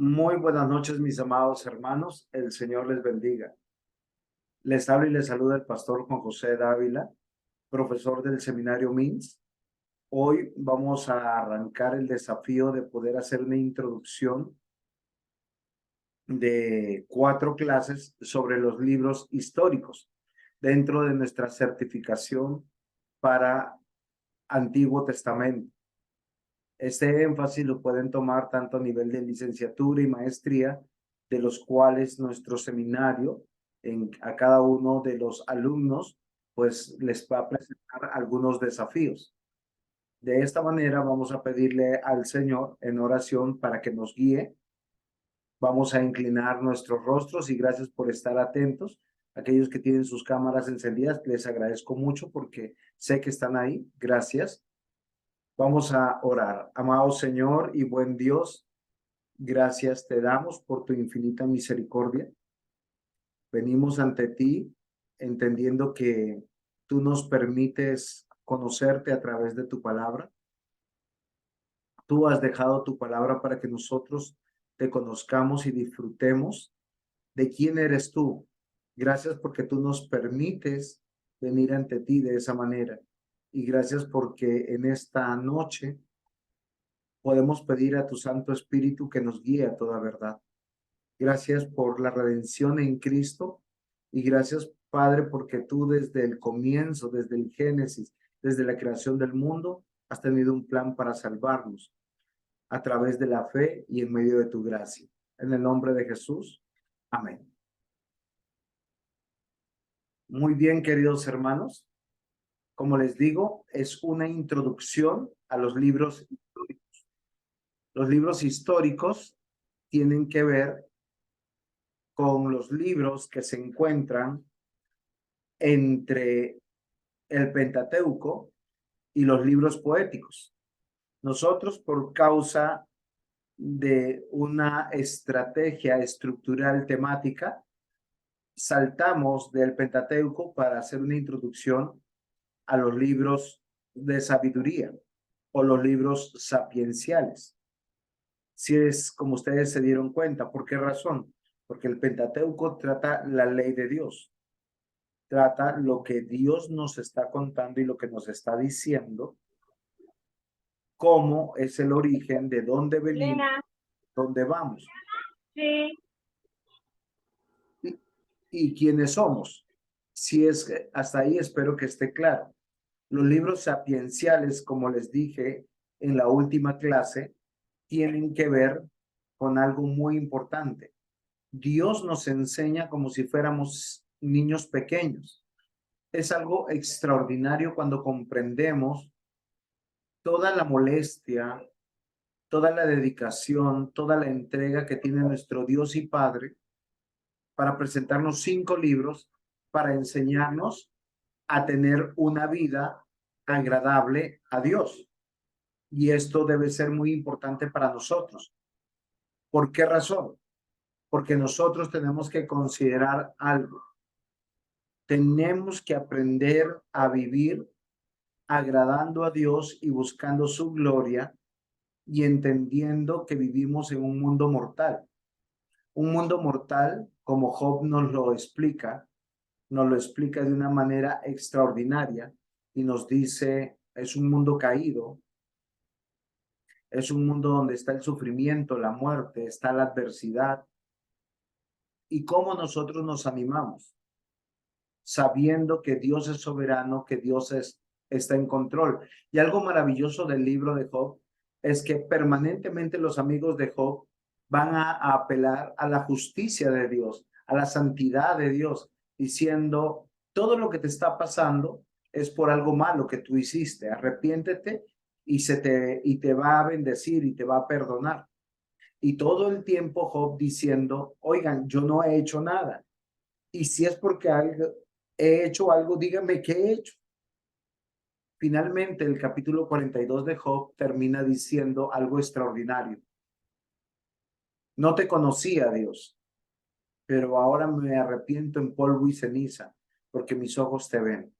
Muy buenas noches, mis amados hermanos. El Señor les bendiga. Les habla y les saluda el pastor Juan José Dávila, profesor del seminario MINS. Hoy vamos a arrancar el desafío de poder hacer una introducción de 4 clases sobre los libros históricos dentro de nuestra certificación para Antiguo Testamento. Este énfasis lo pueden tomar tanto a nivel de licenciatura y maestría, de los cuales nuestro seminario, a cada uno de los alumnos, pues les va a presentar algunos desafíos. De esta manera vamos a pedirle al Señor en oración para que nos guíe. Vamos a inclinar nuestros rostros y gracias por estar atentos. Aquellos que tienen sus cámaras encendidas, les agradezco mucho porque sé que están ahí. Gracias. Vamos a orar. Amado Señor y buen Dios, gracias te damos por tu infinita misericordia. Venimos ante ti entendiendo que tú nos permites conocerte a través de tu palabra. Tú has dejado tu palabra para que nosotros te conozcamos y disfrutemos de quién eres tú. Gracias porque tú nos permites venir ante ti de esa manera. Y gracias porque en esta noche podemos pedir a tu Santo Espíritu que nos guíe a toda verdad. Gracias por la redención en Cristo y gracias, Padre, porque tú desde el comienzo, desde el Génesis, desde la creación del mundo, has tenido un plan para salvarnos a través de la fe y en medio de tu gracia. En el nombre de Jesús. Amén. Muy bien, queridos hermanos. Como les digo, es una introducción a los libros históricos. Los libros históricos tienen que ver con los libros que se encuentran entre el Pentateuco y los libros poéticos. Nosotros, por causa de una estrategia estructural temática, saltamos del Pentateuco para hacer una introducción a los libros de sabiduría o los libros sapienciales. Si es como ustedes se dieron cuenta, ¿por qué razón? Porque el Pentateuco trata la ley de Dios, trata lo que Dios nos está contando y lo que nos está diciendo, cómo es el origen, de dónde venimos, dónde vamos Sí. y quiénes somos. Si es hasta ahí, espero que esté claro. Los libros sapienciales, como les dije en la última clase, tienen que ver con algo muy importante. Dios nos enseña como si fuéramos niños pequeños. Es algo extraordinario cuando comprendemos toda la molestia, toda la dedicación, toda la entrega que tiene nuestro Dios y Padre para presentarnos 5 libros para enseñarnos a tener una vida agradable a Dios. Y esto debe ser muy importante para nosotros. ¿Por qué razón? Porque nosotros tenemos que considerar algo. Tenemos que aprender a vivir agradando a Dios y buscando su gloria y entendiendo que vivimos en un mundo mortal. Un mundo mortal, como Job nos lo explica de una manera extraordinaria y nos dice, es un mundo caído, es un mundo donde está el sufrimiento, la muerte, está la adversidad. ¿Y cómo nosotros nos animamos? Sabiendo que Dios es soberano, que está en control. Y algo maravilloso del libro de Job es que permanentemente los amigos de Job van a apelar a la justicia de Dios, a la santidad de Dios, diciendo, todo lo que te está pasando es por algo malo que tú hiciste, arrepiéntete y te va a bendecir y te va a perdonar. Y todo el tiempo Job diciendo, oigan, yo no he hecho nada. Y si es porque he hecho algo, díganme qué he hecho. Finalmente, el capítulo 42 de Job termina diciendo algo extraordinario. No te conocía, Dios, pero ahora me arrepiento en polvo y ceniza, porque mis ojos te ven.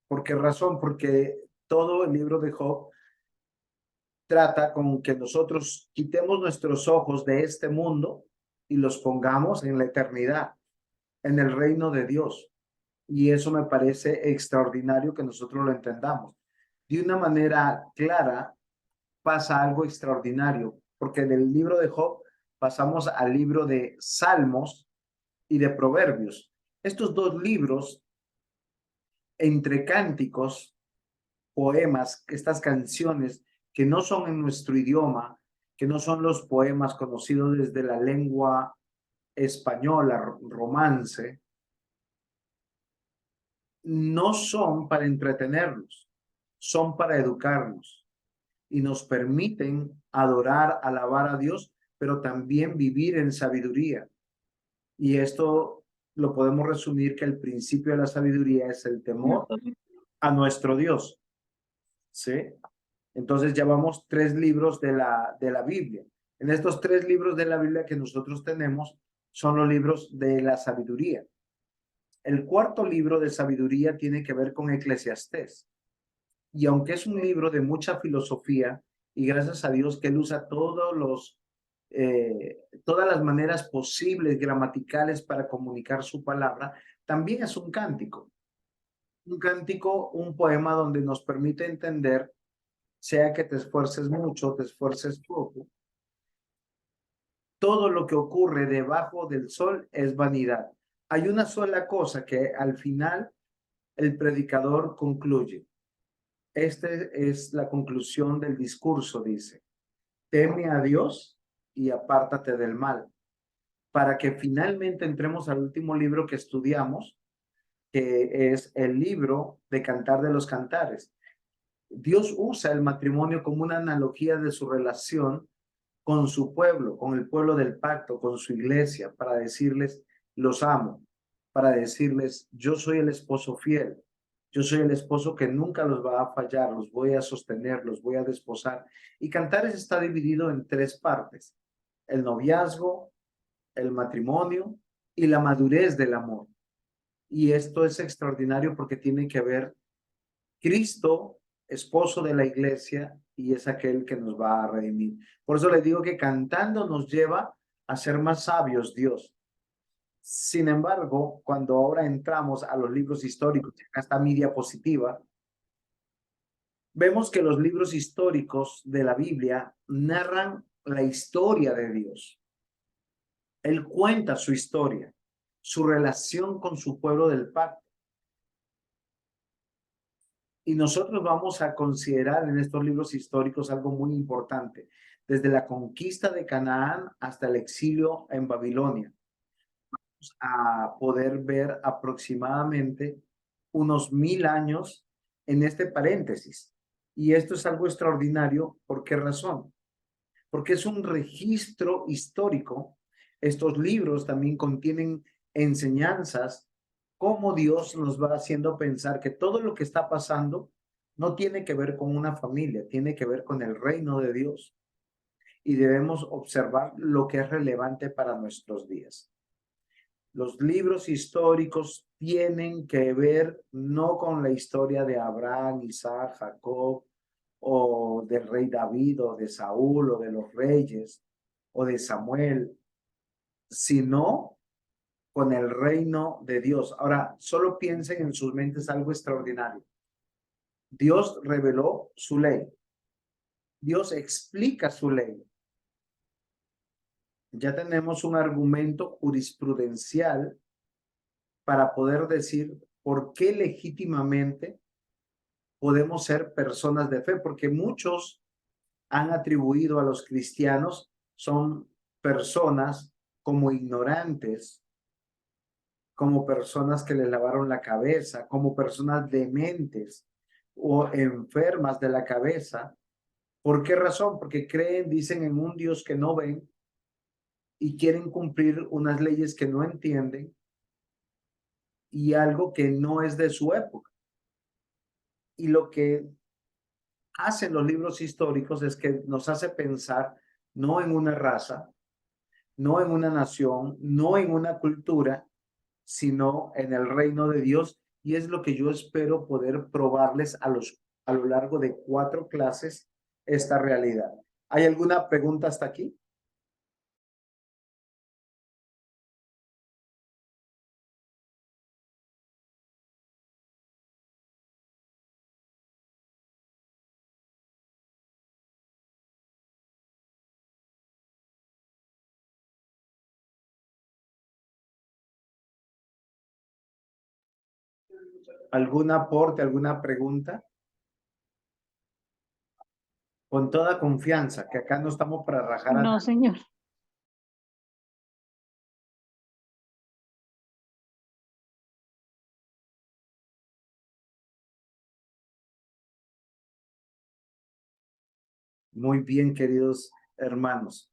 ¿Por qué razón? Porque todo el libro de Job trata con que nosotros quitemos nuestros ojos de este mundo y los pongamos en la eternidad, en el reino de Dios. Y eso me parece extraordinario que nosotros lo entendamos. De una manera clara pasa algo extraordinario, porque del libro de Job pasamos al libro de Salmos y de Proverbios. Estos dos libros, entre cánticos, poemas, estas canciones que no son en nuestro idioma, que no son los poemas conocidos desde la lengua española, romance, no son para entretenernos, son para educarnos y nos permiten adorar, alabar a Dios, pero también vivir en sabiduría. Y esto lo podemos resumir que el principio de la sabiduría es el temor a nuestro Dios. ¿Sí? Entonces ya vamos 3 libros de la Biblia. En estos 3 libros de la Biblia que nosotros tenemos son los libros de la sabiduría. El cuarto libro de sabiduría tiene que ver con Eclesiastés. Y aunque es un libro de mucha filosofía, y gracias a Dios que él usa todas las maneras posibles gramaticales para comunicar su palabra, también es un cántico. Un cántico, un poema donde nos permite entender, sea que te esfuerces mucho, te esfuerces poco, todo lo que ocurre debajo del sol es vanidad. Hay una sola cosa que al final el predicador concluye. Esta es la conclusión del discurso, dice: teme a Dios y apártate del mal, para que finalmente entremos al último libro que estudiamos, que es el libro de Cantar de los Cantares. Dios usa el matrimonio como una analogía de su relación con su pueblo, con el pueblo del pacto, con su iglesia, para decirles, los amo, para decirles, yo soy el esposo fiel, yo soy el esposo que nunca los va a fallar, los voy a sostener, los voy a desposar. Y Cantares está dividido en 3 partes: el noviazgo, el matrimonio y la madurez del amor. Y esto es extraordinario porque tiene que ver Cristo, esposo de la iglesia, y es aquel que nos va a redimir. Por eso les digo que cantando nos lleva a ser más sabios Dios. Sin embargo, cuando ahora entramos a los libros históricos, acá está mi diapositiva, vemos que los libros históricos de la Biblia narran la historia de Dios. Él cuenta su historia, su relación con su pueblo del pacto. Y nosotros vamos a considerar en estos libros históricos algo muy importante, desde la conquista de Canaán hasta el exilio en Babilonia. Vamos a poder ver aproximadamente unos 1000 años en este paréntesis. Y esto es algo extraordinario. ¿Por qué razón? Porque es un registro histórico. Estos libros también contienen enseñanzas, cómo Dios nos va haciendo pensar que todo lo que está pasando no tiene que ver con una familia, tiene que ver con el reino de Dios. Y debemos observar lo que es relevante para nuestros días. Los libros históricos tienen que ver no con la historia de Abraham, Isaac, Jacob, o del rey David, o de Saúl, o de los reyes, o de Samuel, sino con el reino de Dios. Ahora, solo piensen en sus mentes algo extraordinario. Dios reveló su ley. Dios explica su ley. Ya tenemos un argumento jurisprudencial para poder decir por qué legítimamente podemos ser personas de fe, porque muchos han atribuido a los cristianos son personas como ignorantes, como personas que les lavaron la cabeza, como personas dementes o enfermas de la cabeza. ¿Por qué razón? Porque creen, dicen en un Dios que no ven y quieren cumplir unas leyes que no entienden y algo que no es de su época. Y lo que hacen los libros históricos es que nos hace pensar no en una raza, no en una nación, no en una cultura, sino en el reino de Dios. Y es lo que yo espero poder probarles a lo largo de 4 clases esta realidad. ¿Hay alguna pregunta hasta aquí? ¿Algún aporte, alguna pregunta? Con toda confianza, que acá no estamos para rajar a No, nadie. señor. Muy bien, queridos hermanos.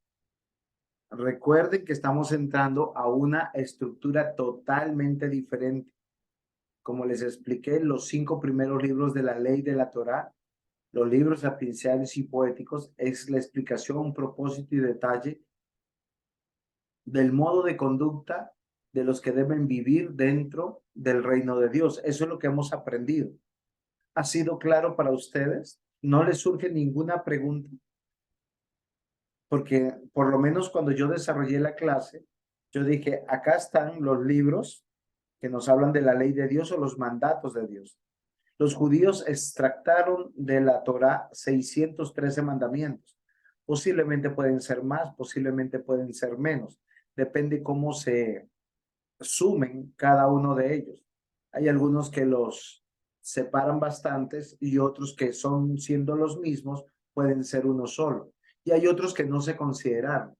Recuerden que estamos entrando a una estructura totalmente diferente. Como les expliqué, los 5 primeros libros de la ley de la Torá, los libros sapienciales y poéticos, es la explicación, un propósito y detalle del modo de conducta de los que deben vivir dentro del reino de Dios. Eso es lo que hemos aprendido. ¿Ha sido claro para ustedes? ¿No les surge ninguna pregunta? Porque por lo menos cuando yo desarrollé la clase, yo dije, acá están los libros que nos hablan de la ley de Dios o los mandatos de Dios. Los judíos extractaron de la Torá 613 mandamientos. Posiblemente pueden ser más, posiblemente pueden ser menos. Depende cómo se sumen cada uno de ellos. Hay algunos que los separan bastantes y otros que son siendo los mismos, pueden ser uno solo. Y hay otros que no se consideraron.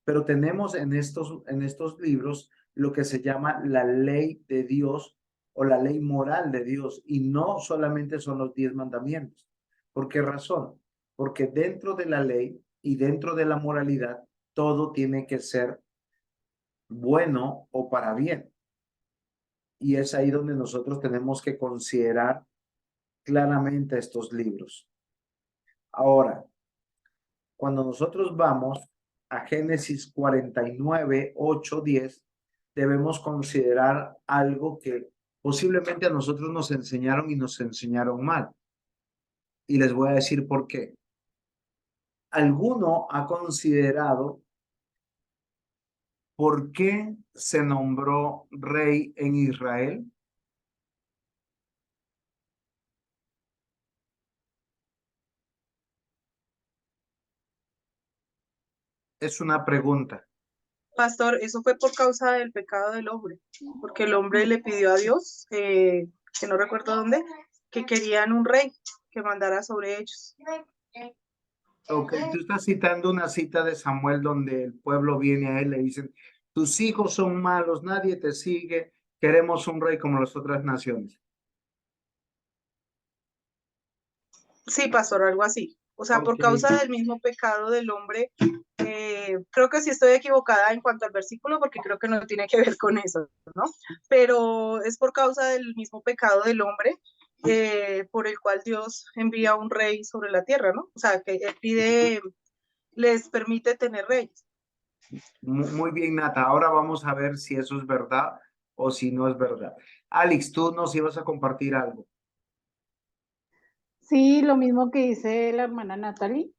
Pero tenemos en estos libros lo que se llama la ley de Dios o la ley moral de Dios, y no solamente son los 10 mandamientos. ¿Por qué razón? Porque dentro de la ley y dentro de la moralidad, todo tiene que ser bueno o para bien. Y es ahí donde nosotros tenemos que considerar claramente estos libros. Ahora, cuando nosotros vamos a Génesis 49, 8, 10, debemos considerar algo que posiblemente a nosotros nos enseñaron y nos enseñaron mal. Y les voy a decir por qué. ¿Alguno ha considerado por qué se nombró rey en Israel? Es una pregunta. Pastor, eso fue por causa del pecado del hombre, porque el hombre le pidió a Dios, que no recuerdo dónde, que querían un rey que mandara sobre ellos. Ok, tú estás citando una cita de Samuel donde el pueblo viene a él y le dicen, tus hijos son malos, nadie te sigue, queremos un rey como las otras naciones. Sí, pastor, algo así. O sea, por Ok, causa del mismo pecado del hombre, creo que sí estoy equivocada en cuanto al versículo, porque creo que no tiene que ver con eso, ¿no? Pero es por causa del mismo pecado del hombre, por el cual Dios envía un rey sobre la tierra, ¿no? O sea, que él pide, les permite tener reyes. muy bien, Nata. Ahora vamos a ver si eso es verdad o si no es verdad. Alex, tú nos ibas a compartir algo. Sí, lo mismo que dice la hermana Natalie.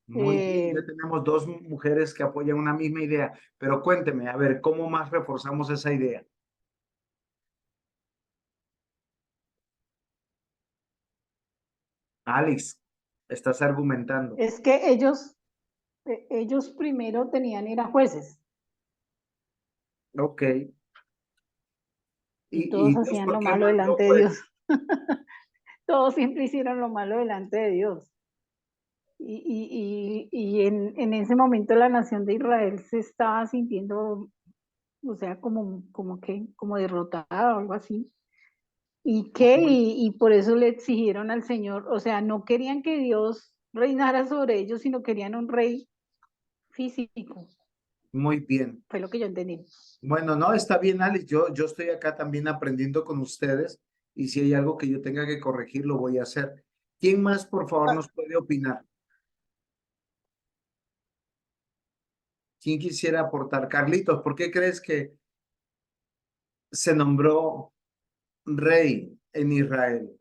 Muy bien, Eh, ya tenemos dos mujeres que apoyan una misma idea, pero cuénteme, a ver, ¿cómo más reforzamos esa idea? Alex, estás argumentando. es que ellos primero tenían era jueces Ok. y ¿Y todos Dios hacían por lo qué malo mandó delante de Dios. jueces? Todos siempre hicieron lo malo delante de Dios. Y en ese momento la nación de Israel se estaba sintiendo, o sea, como derrotada o algo así. ¿Y qué? Y por eso le exigieron al Señor, o sea, no querían que Dios reinara sobre ellos, sino querían un rey físico. Muy bien. Fue lo que yo entendí. Bueno, no, está bien, Alex. Yo estoy acá también aprendiendo con ustedes y si hay algo que yo tenga que corregir, lo voy a hacer. ¿Quién más, por favor, nos puede opinar? ¿Quién quisiera aportar? Carlitos, ¿por qué crees que se nombró rey en Israel?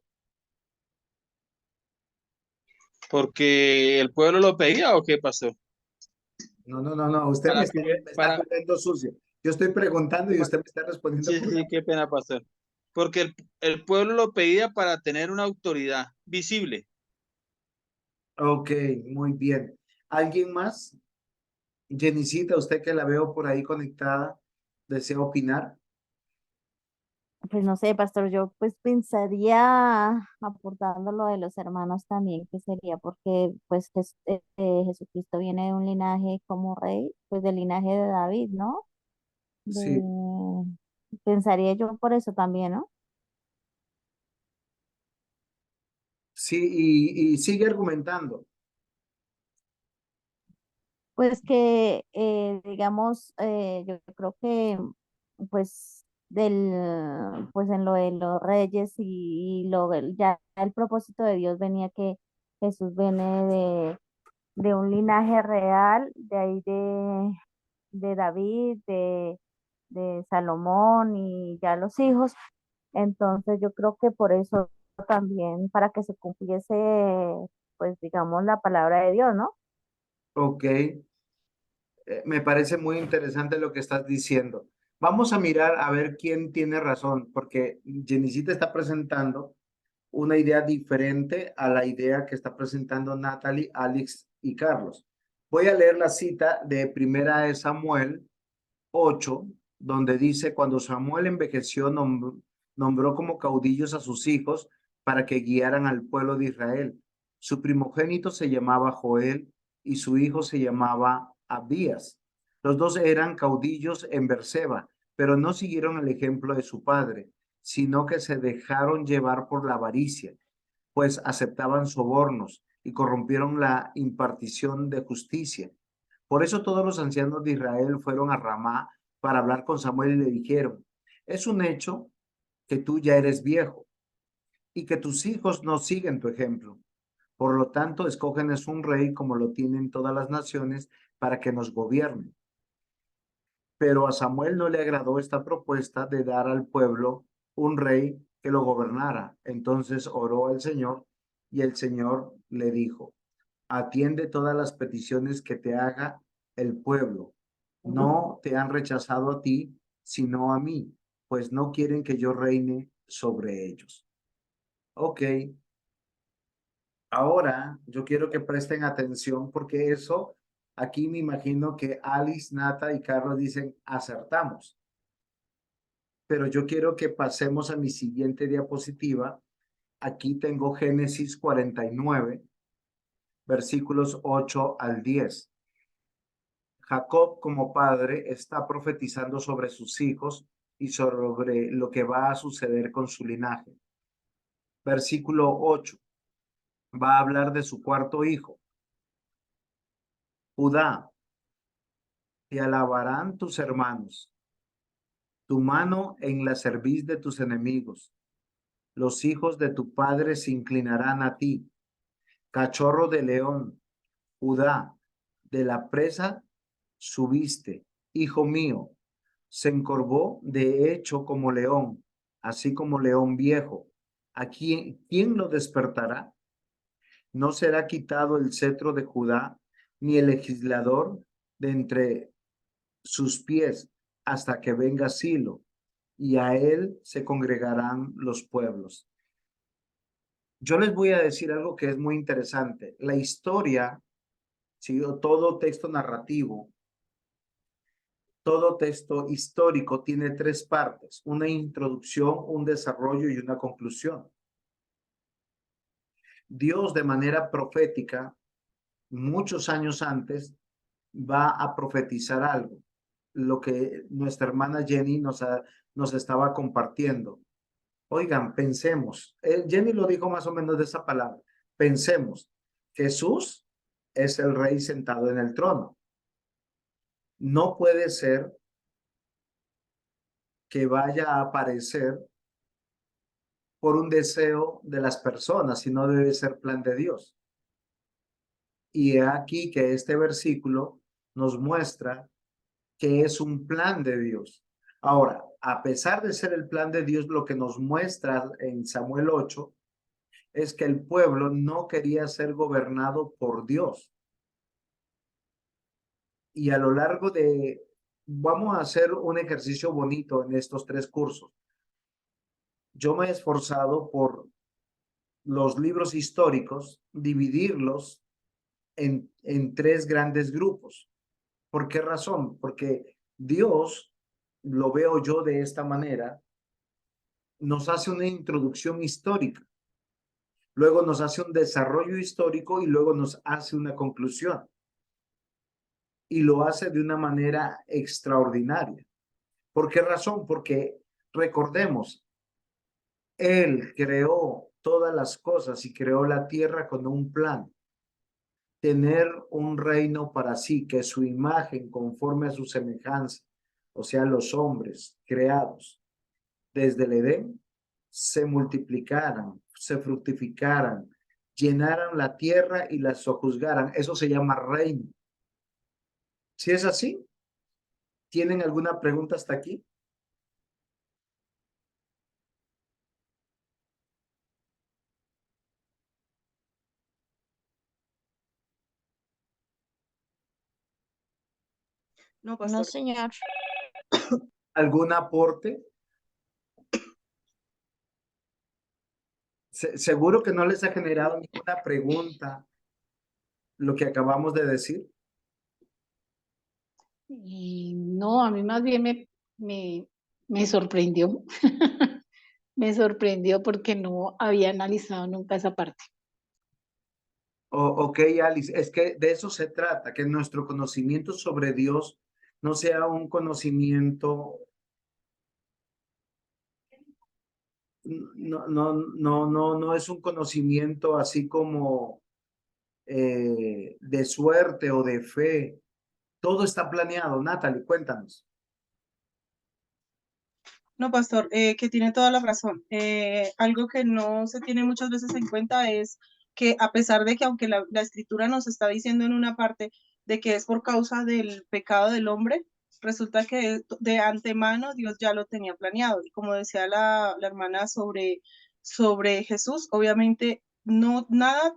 ¿Porque el pueblo lo pedía o qué pasó? No, usted Para me está para, jugando sucio. Yo estoy preguntando y usted me está respondiendo sí, por sí, qué pena pasó. Porque el pueblo lo pedía para tener una autoridad visible. Ok, muy bien. ¿Alguien más? Jenicita, usted que la veo por ahí conectada, ¿desea opinar? Pues no sé, pastor, yo pues pensaría aportando lo de los hermanos también, que sería porque pues Jesucristo viene de un linaje como rey, pues del linaje de David, ¿no? Sí, Pensaría yo por eso también, ¿no? sí, y sigue argumentando. Pues que, digamos, yo creo que, pues, pues en lo de los reyes ya el propósito de Dios venía que Jesús viene de un linaje real, de ahí de David, de Salomón y ya los hijos. Entonces yo creo que por eso también, para que se cumpliese, pues, digamos, la palabra de Dios, ¿no? Ok, me parece muy interesante lo que estás diciendo. Vamos a mirar a ver quién tiene razón, porque Jenicita está presentando una idea diferente a la idea que está presentando Natalie, Alex y Carlos. Voy a leer la cita de Primera de Samuel 8, donde dice, cuando Samuel envejeció, nombró como caudillos a sus hijos para que guiaran al pueblo de Israel. Su primogénito se llamaba Joel y su hijo se llamaba Abías. Los dos eran caudillos en Berseba, pero no siguieron el ejemplo de su padre, sino que se dejaron llevar por la avaricia, pues aceptaban sobornos y corrompieron la impartición de justicia. Por eso todos los ancianos de Israel fueron a Ramá para hablar con Samuel y le dijeron, es un hecho que tú ya eres viejo y que tus hijos no siguen tu ejemplo. Por lo tanto, escógenes un rey como lo tienen todas las naciones para que nos gobierne. Pero a Samuel no le agradó esta propuesta de dar al pueblo un rey que lo gobernara. Entonces oró al Señor y el Señor le dijo, atiende todas las peticiones que te haga el pueblo. No te han rechazado a ti, sino a mí, pues no quieren que yo reine sobre ellos. Ok, ahora yo quiero que presten atención porque eso, aquí me imagino que Alice, Nata y Carlos dicen, acertamos. Pero yo quiero que pasemos a mi siguiente diapositiva. Aquí tengo Génesis 49, versículos 8 al 10. Jacob como padre está profetizando sobre sus hijos y sobre lo que va a suceder con su linaje. Versículo 8 va a hablar de su cuarto hijo. Judá, te alabarán tus hermanos, tu mano en la cerviz de tus enemigos. Los hijos de tu padre se inclinarán a ti. Cachorro de león, Judá, de la presa subiste, hijo mío. Se encorvó de hecho como león, así como león viejo. ¿A quién lo despertará? No será quitado el cetro de Judá, ni el legislador de entre sus pies, hasta que venga Silo, y a él se congregarán los pueblos. Yo les voy a decir algo que es muy interesante. La historia, si todo texto narrativo, todo texto histórico tiene tres partes, una introducción, un desarrollo y una conclusión. Dios de manera profética, muchos años antes, va a profetizar algo, lo que nuestra hermana Jenny nos estaba compartiendo. Oigan, pensemos, Jenny lo dijo más o menos de esa palabra, pensemos, Jesús es el rey sentado en el trono. No puede ser que vaya a aparecer por un deseo de las personas, sino debe ser plan de Dios. Y aquí que este versículo nos muestra que es un plan de Dios. Ahora, a pesar de ser el plan de Dios, lo que nos muestra en Samuel 8 es que el pueblo no quería ser gobernado por Dios. Y a lo largo de, vamos a hacer un ejercicio bonito en estos 3 cursos. Yo me he esforzado por los libros históricos, dividirlos en 3 grandes grupos. ¿Por qué razón? Porque Dios, lo veo yo de esta manera, nos hace una introducción histórica, luego nos hace un desarrollo histórico y luego nos hace una conclusión. Y lo hace de una manera extraordinaria. ¿Por qué razón? Porque recordemos, Él creó todas las cosas y creó la tierra con un plan. Tener un reino para sí, que su imagen conforme a su semejanza, o sea, los hombres creados desde el Edén, se multiplicaran, se fructificaran, llenaran la tierra y la sojuzgaran. Eso se llama reino. Si es así, ¿tienen alguna pregunta hasta aquí? No, No, pastor. señor. ¿Algún aporte? Seguro que no les ha generado ninguna pregunta lo que acabamos de decir. Y no, a mí más bien me sorprendió. Me sorprendió porque no había analizado nunca esa parte. Ok, Alice, es que de eso se trata, que nuestro conocimiento sobre Dios no sea un conocimiento, no es un conocimiento así como de suerte o de fe. Todo está planeado. Natalie, cuéntanos. No, pastor, que tiene toda la razón. Algo que no se tiene muchas veces en cuenta es que a pesar de que aunque la escritura nos está diciendo en una parte de que es por causa del pecado del hombre, resulta que de antemano Dios ya lo tenía planeado. Y como decía la hermana sobre Jesús, obviamente nada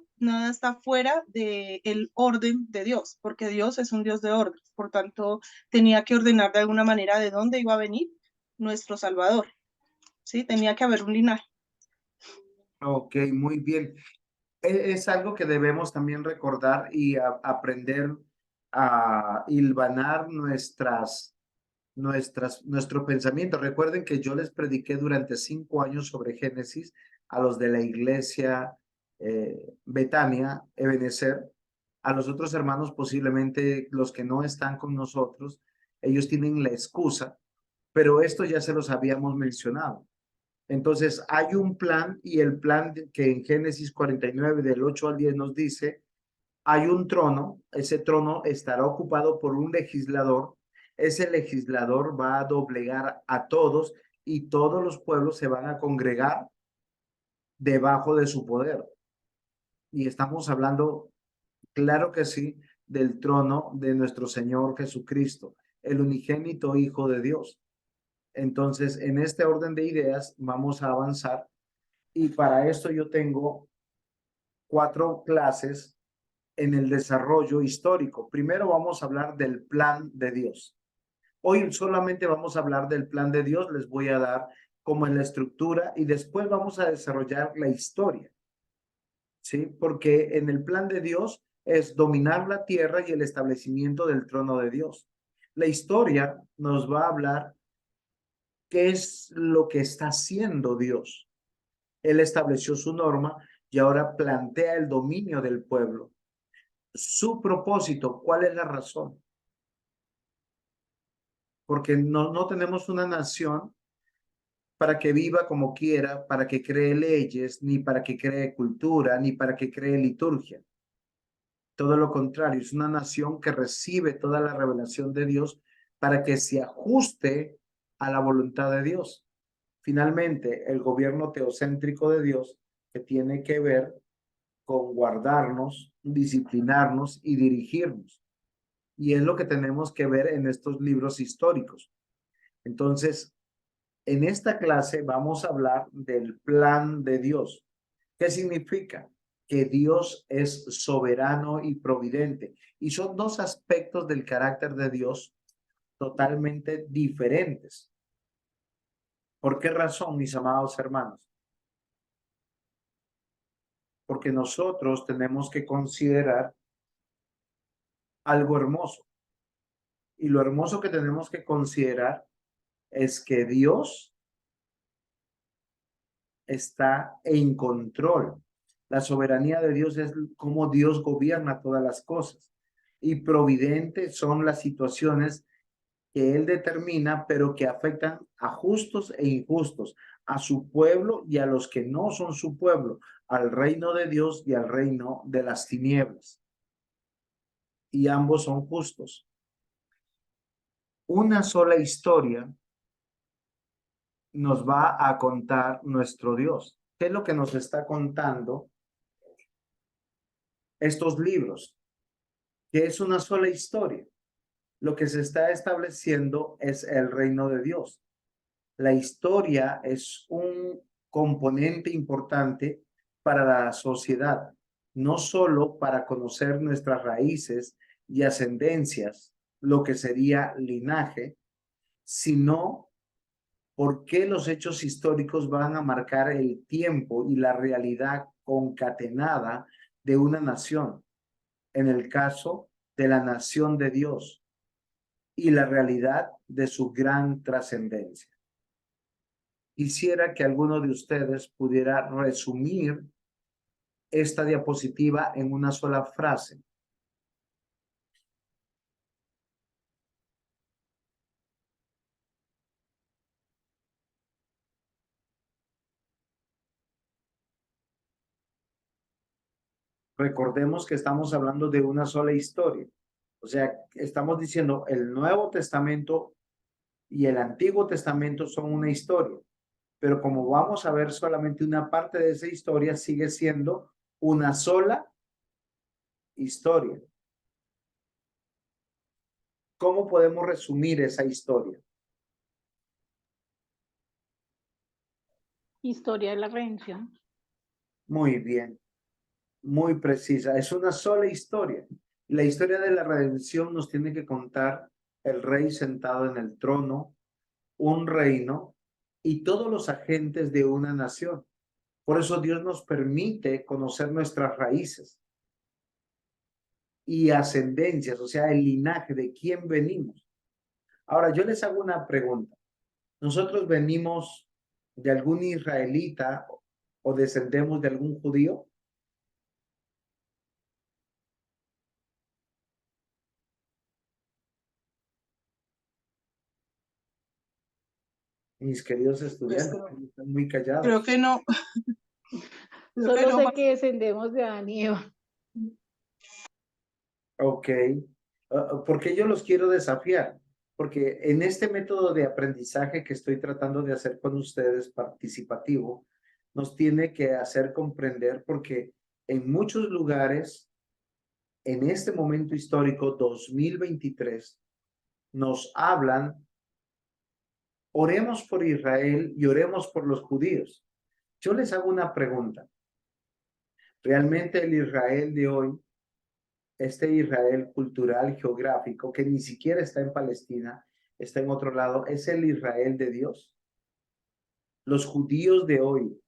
está fuera del orden de Dios, porque Dios es un Dios de orden. Por tanto, tenía que ordenar de alguna manera de dónde iba a venir nuestro Salvador, ¿sí? Tenía que haber un linaje. Ok, muy bien. Es algo que debemos también recordar y aprender a hilvanar nuestro pensamiento. Recuerden que yo les prediqué durante 5 años sobre Génesis a los de la iglesia Betania, Ebenezer, a los otros hermanos posiblemente los que no están con nosotros, ellos tienen la excusa, pero esto ya se los habíamos mencionado. Entonces hay un plan y el plan que en Génesis 49 del 8 al 10 nos dice, hay un trono, ese trono estará ocupado por un legislador, ese legislador va a doblegar a todos y todos los pueblos se van a congregar debajo de su poder. Y estamos hablando, claro que sí, del trono de nuestro Señor Jesucristo, el unigénito Hijo de Dios. Entonces, en este orden de ideas vamos a avanzar y para esto yo tengo 4 clases en el desarrollo histórico. Primero vamos a hablar del plan de Dios. Hoy solamente vamos a hablar del plan de Dios, les voy a dar como en la estructura y después vamos a desarrollar la historia, ¿sí? Porque en el plan de Dios es dominar la tierra y el establecimiento del trono de Dios. La historia nos va a hablar qué es lo que está haciendo Dios. Él estableció su norma y ahora plantea el dominio del pueblo. Su propósito, ¿cuál es la razón? Porque no tenemos una nación para que viva como quiera, para que cree leyes, ni para que cree cultura, ni para que cree liturgia. Todo lo contrario, es una nación que recibe toda la revelación de Dios para que se ajuste a la voluntad de Dios. Finalmente, el gobierno teocéntrico de Dios, que tiene que ver con guardarnos, disciplinarnos y dirigirnos. Y es lo que tenemos que ver en estos libros históricos. Entonces, en esta clase vamos a hablar del plan de Dios. ¿Qué significa? Que Dios es soberano y providente. Y son dos aspectos del carácter de Dios totalmente diferentes. ¿Por qué razón, mis amados hermanos? Porque nosotros tenemos que considerar algo hermoso. Y lo hermoso que tenemos que considerar es que Dios está en control. La soberanía de Dios es cómo Dios gobierna todas las cosas. Y providente son las situaciones que Él determina, pero que afectan a justos e injustos, a su pueblo y a los que no son su pueblo, al reino de Dios y al reino de las tinieblas. Y ambos son justos. Una sola historia nos va a contar nuestro Dios. ¿Qué es lo que nos está contando estos libros? Que es una sola historia. Lo que se está estableciendo es el reino de Dios. La historia es un componente importante para la sociedad, no solo para conocer nuestras raíces y ascendencias, lo que sería linaje, sino porque los hechos históricos van a marcar el tiempo y la realidad concatenada de una nación, en el caso de la nación de Dios, y la realidad de su gran trascendencia. Quisiera que alguno de ustedes pudiera resumir esta diapositiva en una sola frase. Recordemos que estamos hablando de una sola historia. O sea, estamos diciendo el Nuevo Testamento y el Antiguo Testamento son una historia. Pero como vamos a ver solamente una parte de esa historia, sigue siendo una sola historia. ¿Cómo podemos resumir esa historia? Historia de la redención. Muy bien, muy precisa. Es una sola historia. La historia de la redención nos tiene que contar el rey sentado en el trono, un reino y todos los agentes de una nación. Por eso Dios nos permite conocer nuestras raíces y ascendencias, o sea, el linaje de quién venimos. Ahora, yo les hago una pregunta. ¿Nosotros venimos de algún israelita o descendemos de algún judío? Mis queridos estudiantes, están muy callados. Creo que no. Solo sé que descendemos de Adán y Eva. Ok. ¿Por qué yo los quiero desafiar? Porque en este método de aprendizaje que estoy tratando de hacer con ustedes, participativo, nos tiene que hacer comprender porque en muchos lugares, en este momento histórico 2023, nos hablan, oremos por Israel y oremos por los judíos. Yo les hago una pregunta. ¿Realmente el Israel de hoy, este Israel cultural, geográfico, que ni siquiera está en Palestina, está en otro lado, es el Israel de Dios? Los judíos de hoy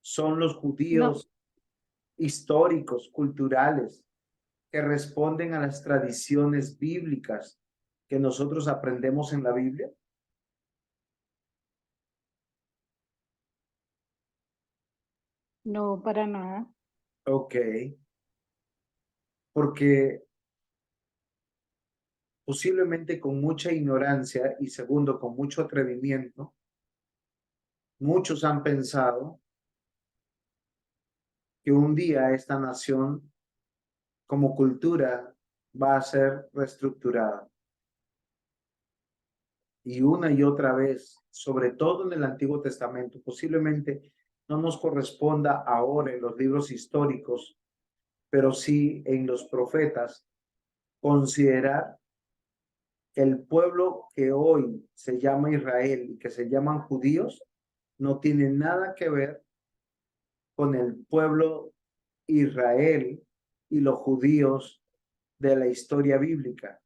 son los judíos históricos, culturales, que responden a las tradiciones bíblicas que nosotros aprendemos en la Biblia. No, para nada. Ok. Porque posiblemente con mucha ignorancia y segundo, con mucho atrevimiento, muchos han pensado que un día esta nación como cultura va a ser reestructurada. Y una y otra vez, sobre todo en el Antiguo Testamento, posiblemente no nos corresponda ahora en los libros históricos, pero sí en los profetas, considerar que el pueblo que hoy se llama Israel y que se llaman judíos no tiene nada que ver con el pueblo Israel y los judíos de la historia bíblica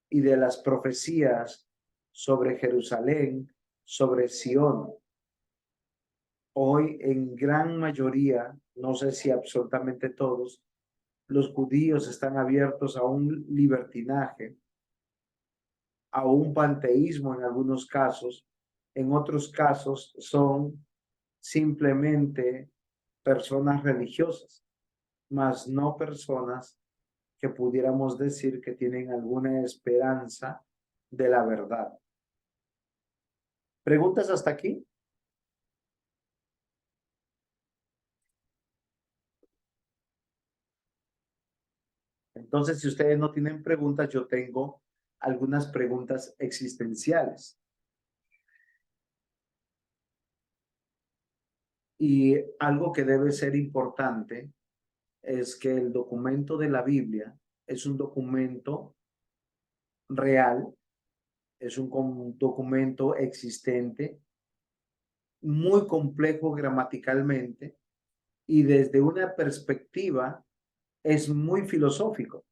y de las profecías sobre Jerusalén, sobre Sión. Hoy en gran mayoría, no sé si absolutamente todos, los judíos están abiertos a un libertinaje, a un panteísmo en algunos casos, en otros casos son simplemente personas religiosas, mas no personas que pudiéramos decir que tienen alguna esperanza de la verdad. ¿Preguntas hasta aquí? Entonces, si ustedes no tienen preguntas, yo tengo algunas preguntas existenciales. Y algo que debe ser importante es que el documento de la Biblia es un documento real, es un documento existente, muy complejo gramaticalmente y desde una perspectiva es muy filosófico.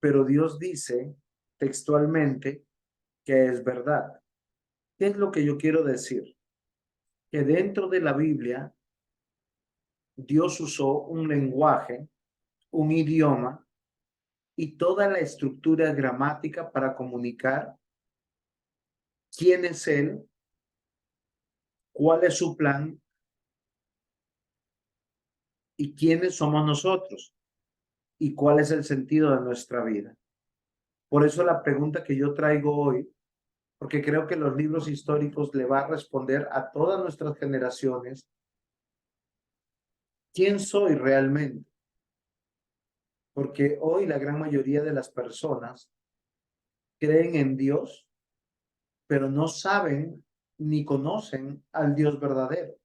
Pero Dios dice textualmente que es verdad. ¿Qué es lo que yo quiero decir? Que dentro de la Biblia Dios usó un lenguaje, un idioma y toda la estructura gramática para comunicar quién es Él, cuál es su plan y quiénes somos nosotros y cuál es el sentido de nuestra vida. Por eso la pregunta que yo traigo hoy, porque creo que los libros históricos le va a responder a todas nuestras generaciones, ¿quién soy realmente? Porque hoy la gran mayoría de las personas creen en Dios, pero no saben ni conocen al Dios verdadero.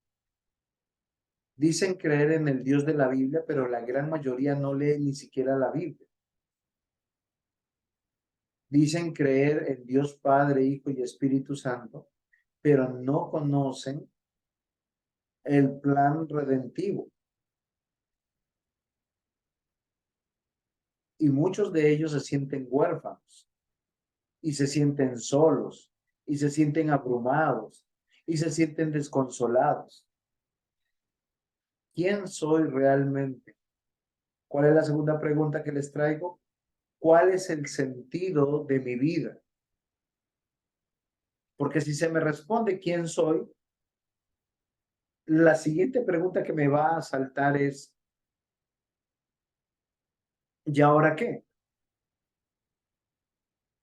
Dicen creer en el Dios de la Biblia, pero la gran mayoría no lee ni siquiera la Biblia. Dicen creer en Dios Padre, Hijo y Espíritu Santo, pero no conocen el plan redentivo. Y muchos de ellos se sienten huérfanos y se sienten solos y se sienten abrumados y se sienten desconsolados. ¿Quién soy realmente? ¿Cuál es la segunda pregunta que les traigo? ¿Cuál es el sentido de mi vida? Porque si se me responde quién soy, la siguiente pregunta que me va a saltar es, ¿y ahora qué?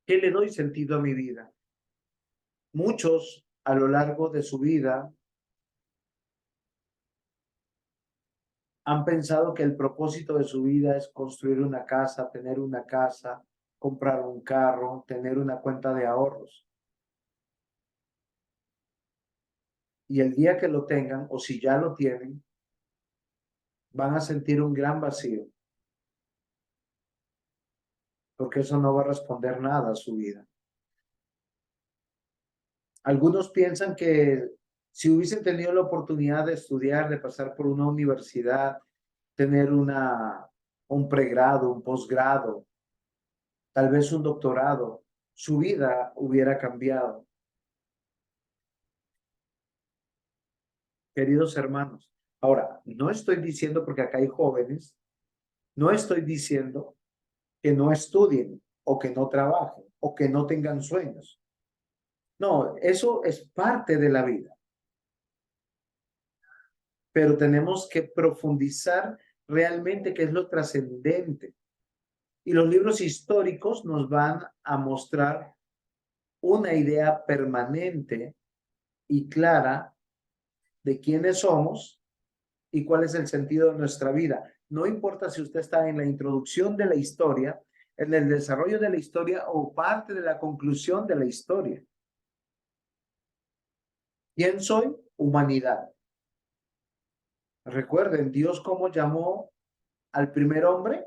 ¿Qué le doy sentido a mi vida? Muchos a lo largo de su vida han pensado que el propósito de su vida es construir una casa, tener una casa, comprar un carro, tener una cuenta de ahorros. Y el día que lo tengan, o si ya lo tienen, van a sentir un gran vacío, porque eso no va a responder nada a su vida. Algunos piensan que si hubiesen tenido la oportunidad de estudiar, de pasar por una universidad, tener un pregrado, un posgrado, tal vez un doctorado, su vida hubiera cambiado. Queridos hermanos, ahora, no estoy diciendo, porque acá hay jóvenes, no estoy diciendo que no estudien o que no trabajen o que no tengan sueños. No, eso es parte de la vida. Pero tenemos que profundizar realmente qué es lo trascendente. Y los libros históricos nos van a mostrar una idea permanente y clara de quiénes somos y cuál es el sentido de nuestra vida. No importa si usted está en la introducción de la historia, en el desarrollo de la historia o parte de la conclusión de la historia. ¿Quién soy? Humanidad. Recuerden, Dios cómo llamó al primer hombre.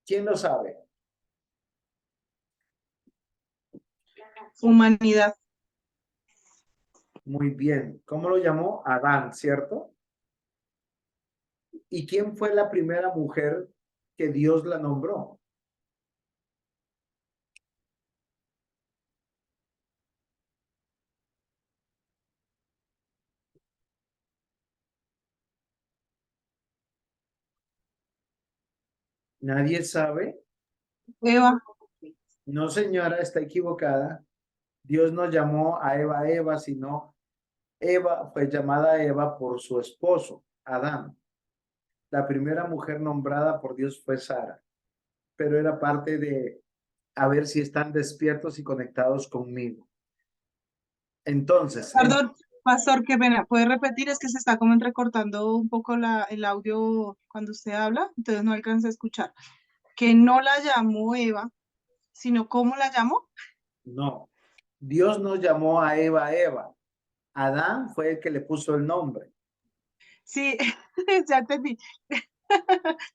¿Quién lo sabe? Humanidad. Muy bien. ¿Cómo lo llamó? Adán, ¿cierto? ¿Y quién fue la primera mujer que Dios la nombró? ¿Nadie sabe? Eva. No, señora, está equivocada. Dios no llamó a Eva Eva, sino Eva fue llamada Eva por su esposo, Adán. La primera mujer nombrada por Dios fue Sara, pero era parte de a ver si están despiertos y conectados conmigo. Entonces, Perdón, pastor, qué pena. ¿Puede repetir? Es que se está como entrecortando un poco el audio cuando usted habla, entonces no alcanza a escuchar. Que no la llamó Eva, sino ¿cómo la llamó? no, Dios no llamó a Eva Eva. Adán fue el que le puso el nombre. Sí, ya entendí.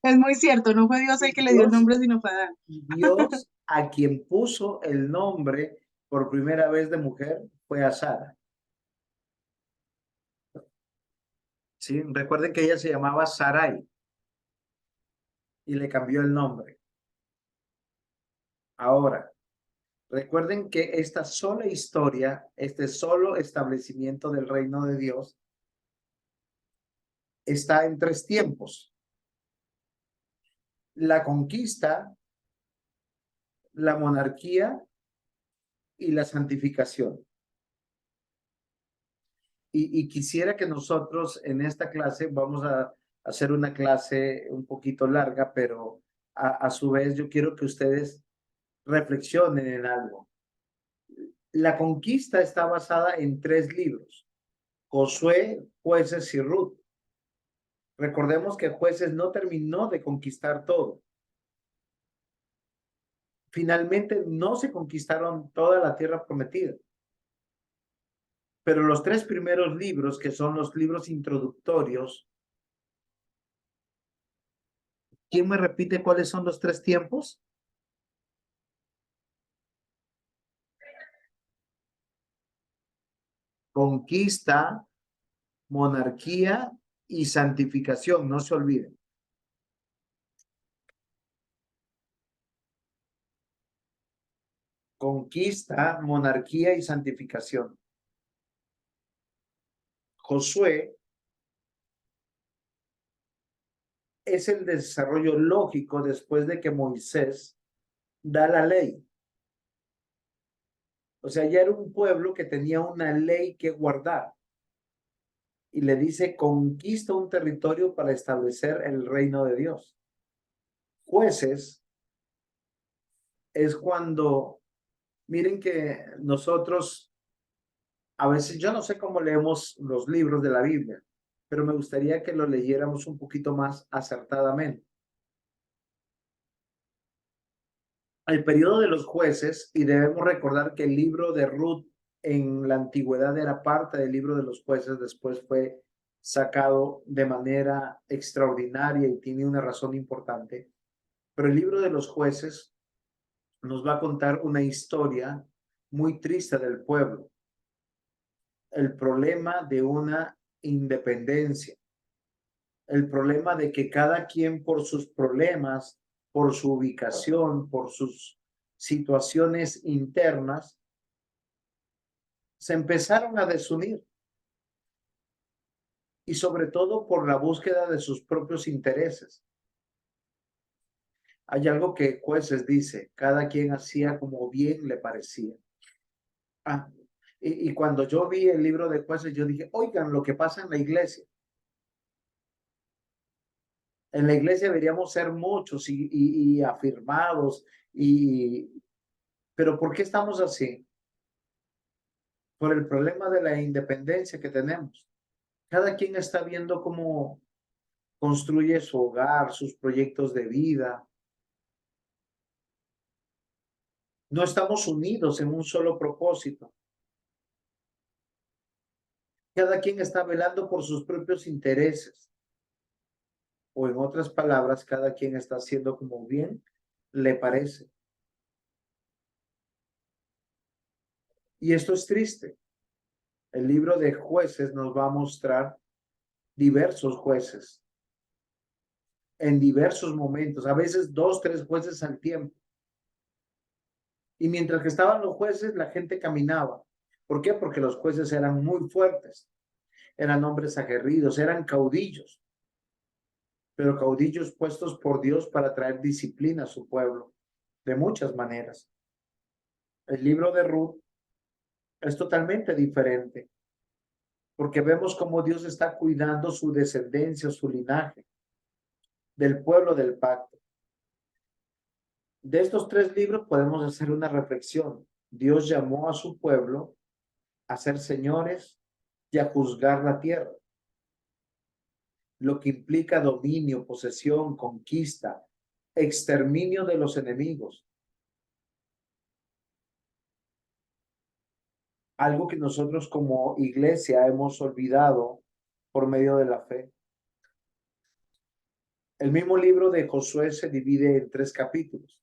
Es muy cierto, no fue Dios el que le dio el Dios, nombre, sino fue Adán. Dios a quien puso el nombre por primera vez de mujer fue a Sara. ¿Sí? Recuerden que ella se llamaba Sarai y le cambió el nombre. Ahora, recuerden que esta sola historia, este solo establecimiento del reino de Dios está en 3 tiempos. La conquista, la monarquía y la santificación. Y quisiera que nosotros en esta clase, vamos a hacer una clase un poquito larga, pero a su vez yo quiero que ustedes reflexionen en algo. La conquista está basada en 3 libros: Josué, Jueces y Ruth. Recordemos que Jueces no terminó de conquistar todo. Finalmente no se conquistaron toda la tierra prometida. Pero los 3 primeros libros, que son los libros introductorios, ¿quién me repite cuáles son los 3 tiempos? Conquista, monarquía y santificación, no se olviden. Conquista, monarquía y santificación. Josué es el desarrollo lógico después de que Moisés da la ley. O sea, ya era un pueblo que tenía una ley que guardar. Y le dice, conquista un territorio para establecer el reino de Dios. Jueces es cuando, miren que nosotros, a veces yo no sé cómo leemos los libros de la Biblia, pero me gustaría que lo leyéramos un poquito más acertadamente. El periodo de los jueces, y debemos recordar que el libro de Ruth en la antigüedad era parte del libro de los jueces, después fue sacado de manera extraordinaria y tiene una razón importante. Pero el libro de los jueces nos va a contar una historia muy triste del pueblo. El problema de una independencia. El problema de que cada quien por sus problemas, por su ubicación, por sus situaciones internas, se empezaron a desunir. Y sobre todo por la búsqueda de sus propios intereses. Hay algo que Jueces dice, cada quien hacía como bien le parecía. Y cuando yo vi el libro de Jueces, yo dije, oigan lo que pasa en la iglesia. En la iglesia deberíamos ser muchos y afirmados, pero ¿por qué estamos así? Por el problema de la independencia que tenemos. Cada quien está viendo cómo construye su hogar, sus proyectos de vida. No estamos unidos en un solo propósito. Cada quien está velando por sus propios intereses. O en otras palabras, cada quien está haciendo como bien le parece. Y esto es triste, El libro de Jueces nos va a mostrar diversos jueces en diversos momentos, a veces 2, 3 jueces al tiempo. Y mientras que estaban los jueces, la gente caminaba. ¿Por qué? Porque los jueces eran muy fuertes, eran hombres aguerridos, eran caudillos, pero caudillos puestos por Dios para traer disciplina a su pueblo, de muchas maneras. El libro de Ruth es totalmente diferente, porque vemos cómo Dios está cuidando su descendencia, su linaje, del pueblo del pacto. De estos 3 libros podemos hacer una reflexión. Dios llamó a su pueblo a ser señores y a juzgar la tierra, lo que implica dominio, posesión, conquista, exterminio de los enemigos. Algo que nosotros como iglesia hemos olvidado por medio de la fe. El mismo libro de Josué se divide en 3 capítulos,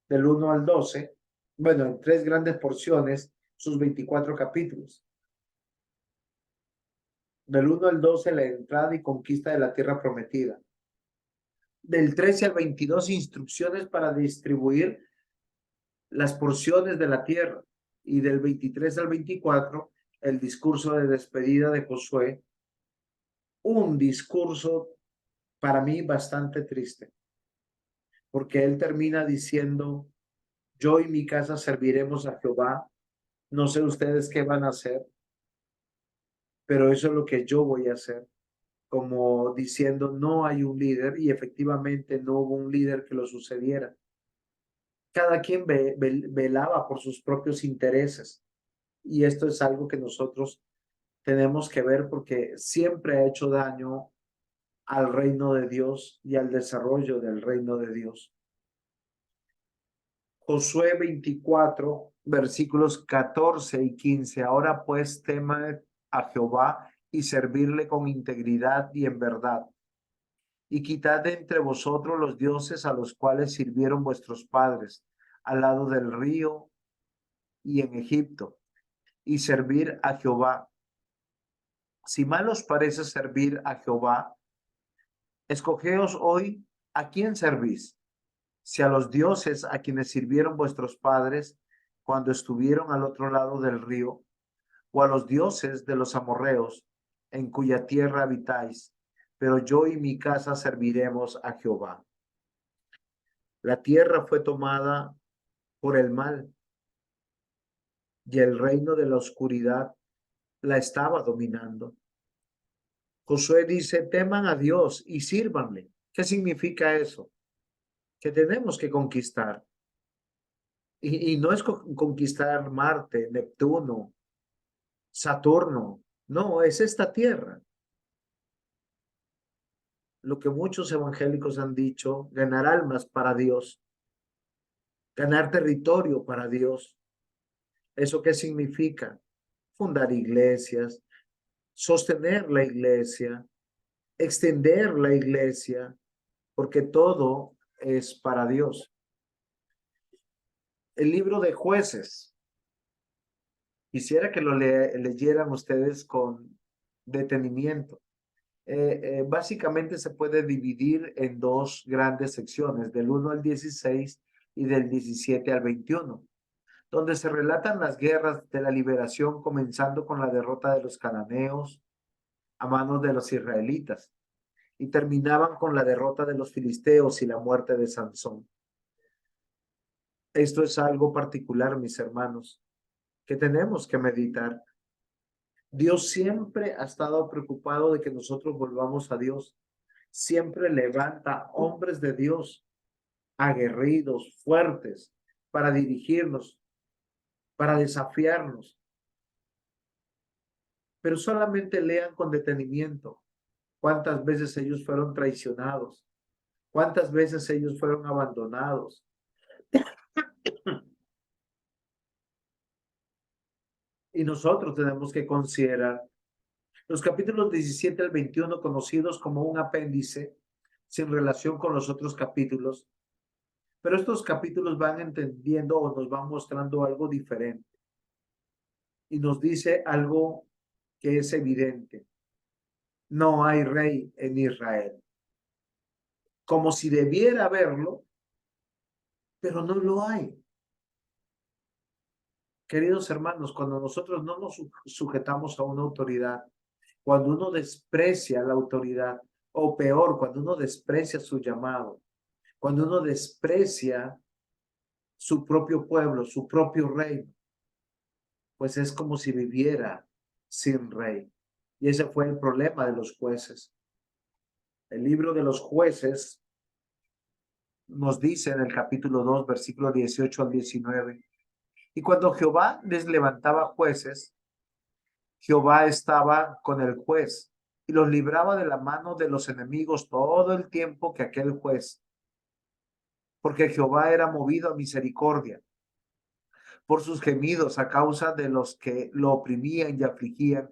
del 1 al 12, bueno, en 3 grandes porciones, sus 24 capítulos. Del 1 al 12, la entrada y conquista de la tierra prometida. Del 13 al 22, instrucciones para distribuir las porciones de la tierra. Y del 23 al 24, el discurso de despedida de Josué. Un discurso para mí bastante triste, porque él termina diciendo, yo y mi casa serviremos a Jehová. No sé ustedes qué van a hacer, pero eso es lo que yo voy a hacer. Como diciendo, no hay un líder, y efectivamente no hubo un líder que lo sucediera. Cada quien velaba por sus propios intereses, y esto es algo que nosotros tenemos que ver, porque siempre ha hecho daño al reino de Dios y al desarrollo del reino de Dios. Josué 24, versículos 14 y 15. Ahora pues temed a Jehová y servirle con integridad y en verdad. Y quitad de entre vosotros los dioses a los cuales sirvieron vuestros padres, al lado del río y en Egipto, y servir a Jehová. Si mal os parece servir a Jehová, escogeos hoy a quién servís, si a los dioses a quienes sirvieron vuestros padres cuando estuvieron al otro lado del río, o a los dioses de los amorreos, en cuya tierra habitáis, pero yo y mi casa serviremos a Jehová. La tierra fue tomada por el mal, y el reino de la oscuridad la estaba dominando. Josué dice, teman a Dios y sírvanle. ¿Qué significa eso? Que tenemos que conquistar. Y no es conquistar Marte, Neptuno, Saturno. No, es esta tierra. Lo que muchos evangélicos han dicho, ganar almas para Dios, ganar territorio para Dios. ¿Eso qué significa? Fundar iglesias, sostener la iglesia, extender la iglesia, porque todo es para Dios. El libro de Jueces. Quisiera que lo leyeran ustedes con detenimiento. Básicamente se puede dividir en 2 grandes secciones, del 1 al 16 y del 17 al 21, donde se relatan las guerras de la liberación, comenzando con la derrota de los cananeos a manos de los israelitas, y terminaban con la derrota de los filisteos y la muerte de Sansón. Esto es algo particular, mis hermanos, que tenemos que meditar. Dios siempre ha estado preocupado de que nosotros volvamos a Dios. Siempre levanta hombres de Dios, aguerridos, fuertes, para dirigirnos, para desafiarnos. Pero solamente lean con detenimiento cuántas veces ellos fueron traicionados, cuántas veces ellos fueron abandonados. Y nosotros tenemos que considerar los capítulos 17 al 21, conocidos como un apéndice, sin relación con los otros capítulos. Pero estos capítulos van entendiendo o nos van mostrando algo diferente. Y nos dice algo que es evidente. No hay rey en Israel. Como si debiera haberlo, pero no lo hay. Queridos hermanos, cuando nosotros no nos sujetamos a una autoridad, cuando uno desprecia la autoridad, o peor, cuando uno desprecia su llamado, cuando uno desprecia su propio pueblo, su propio reino, pues es como si viviera sin rey. Y ese fue el problema de los jueces. El libro de los jueces nos dice en el capítulo 2, versículo 18 al 19, y cuando Jehová les levantaba jueces, Jehová estaba con el juez y los libraba de la mano de los enemigos todo el tiempo que aquel juez, porque Jehová era movido a misericordia por sus gemidos a causa de los que lo oprimían y afligían.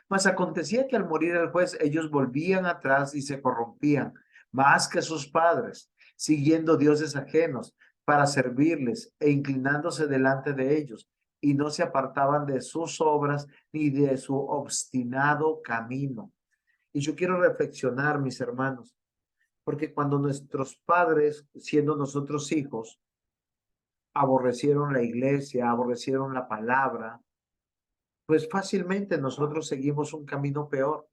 Mas acontecía que al morir el juez, ellos volvían atrás y se corrompían más que sus padres, siguiendo dioses ajenos para servirles e inclinándose delante de ellos, y no se apartaban de sus obras ni de su obstinado camino. Y yo quiero reflexionar, mis hermanos, porque cuando nuestros padres, siendo nosotros hijos, aborrecieron la iglesia, aborrecieron la palabra, pues fácilmente nosotros seguimos un camino peor.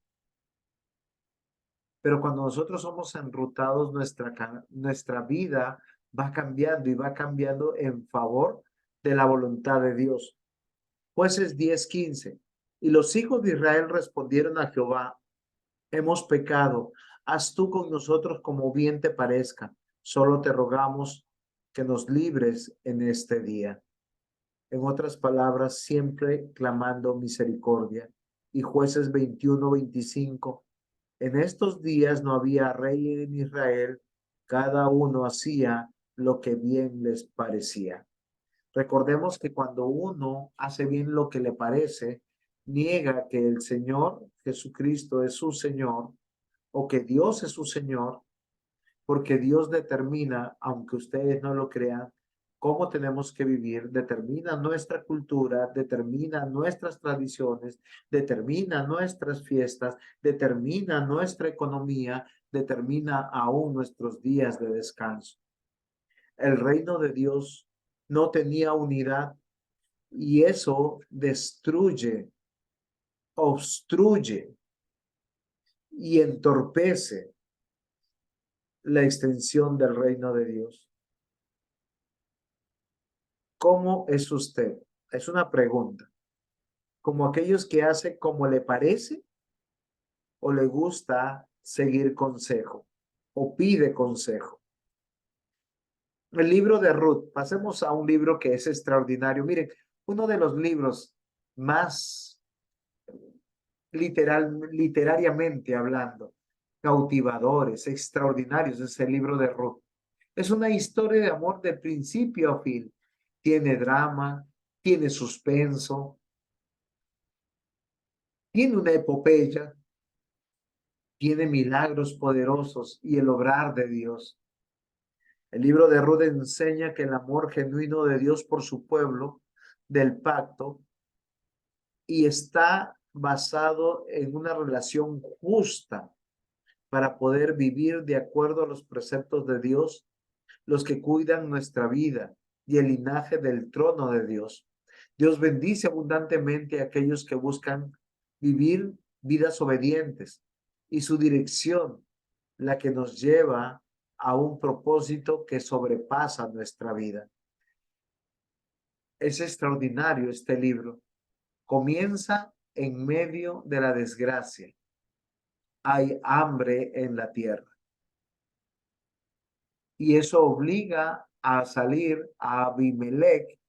Pero cuando nosotros somos enrutados, nuestra vida va cambiando y va cambiando en favor de la voluntad de Dios. Jueces 10:15. Y los hijos de Israel respondieron a Jehová: hemos pecado, haz tú con nosotros como bien te parezca. Solo te rogamos que nos libres en este día. En otras palabras, siempre clamando misericordia. Y Jueces 21:25. En estos días no había rey en Israel, cada uno hacía lo que bien les parecía. Recordemos que cuando uno hace bien lo que le parece, niega que el Señor Jesucristo es su Señor o que Dios es su Señor, porque Dios determina, aunque ustedes no lo crean, cómo tenemos que vivir, determina nuestra cultura, determina nuestras tradiciones, determina nuestras fiestas, determina nuestra economía, determina aún nuestros días de descanso. El reino de Dios no tenía unidad y eso destruye, obstruye y entorpece la extensión del reino de Dios. ¿Cómo es usted? Es una pregunta. ¿Como aquellos que hace como le parece o le gusta seguir consejo o pide consejo? El libro de Ruth. Pasemos a un libro que es extraordinario. Miren, uno de los libros más literariamente hablando, cautivadores, extraordinarios, es el libro de Ruth. Es una historia de amor de principio a fin. Tiene drama, tiene suspenso, tiene una epopeya, tiene milagros poderosos y el obrar de Dios. El libro de Ruth enseña que el amor genuino de Dios por su pueblo, del pacto, y está basado en una relación justa para poder vivir de acuerdo a los preceptos de Dios, los que cuidan nuestra vida y el linaje del trono de Dios. Dios bendice abundantemente a aquellos que buscan vivir vidas obedientes y su dirección, la que nos lleva a un propósito que sobrepasa nuestra vida. Es extraordinario este libro. Comienza en medio de la desgracia. Hay hambre en la tierra. Y eso obliga a salir a Abimelech,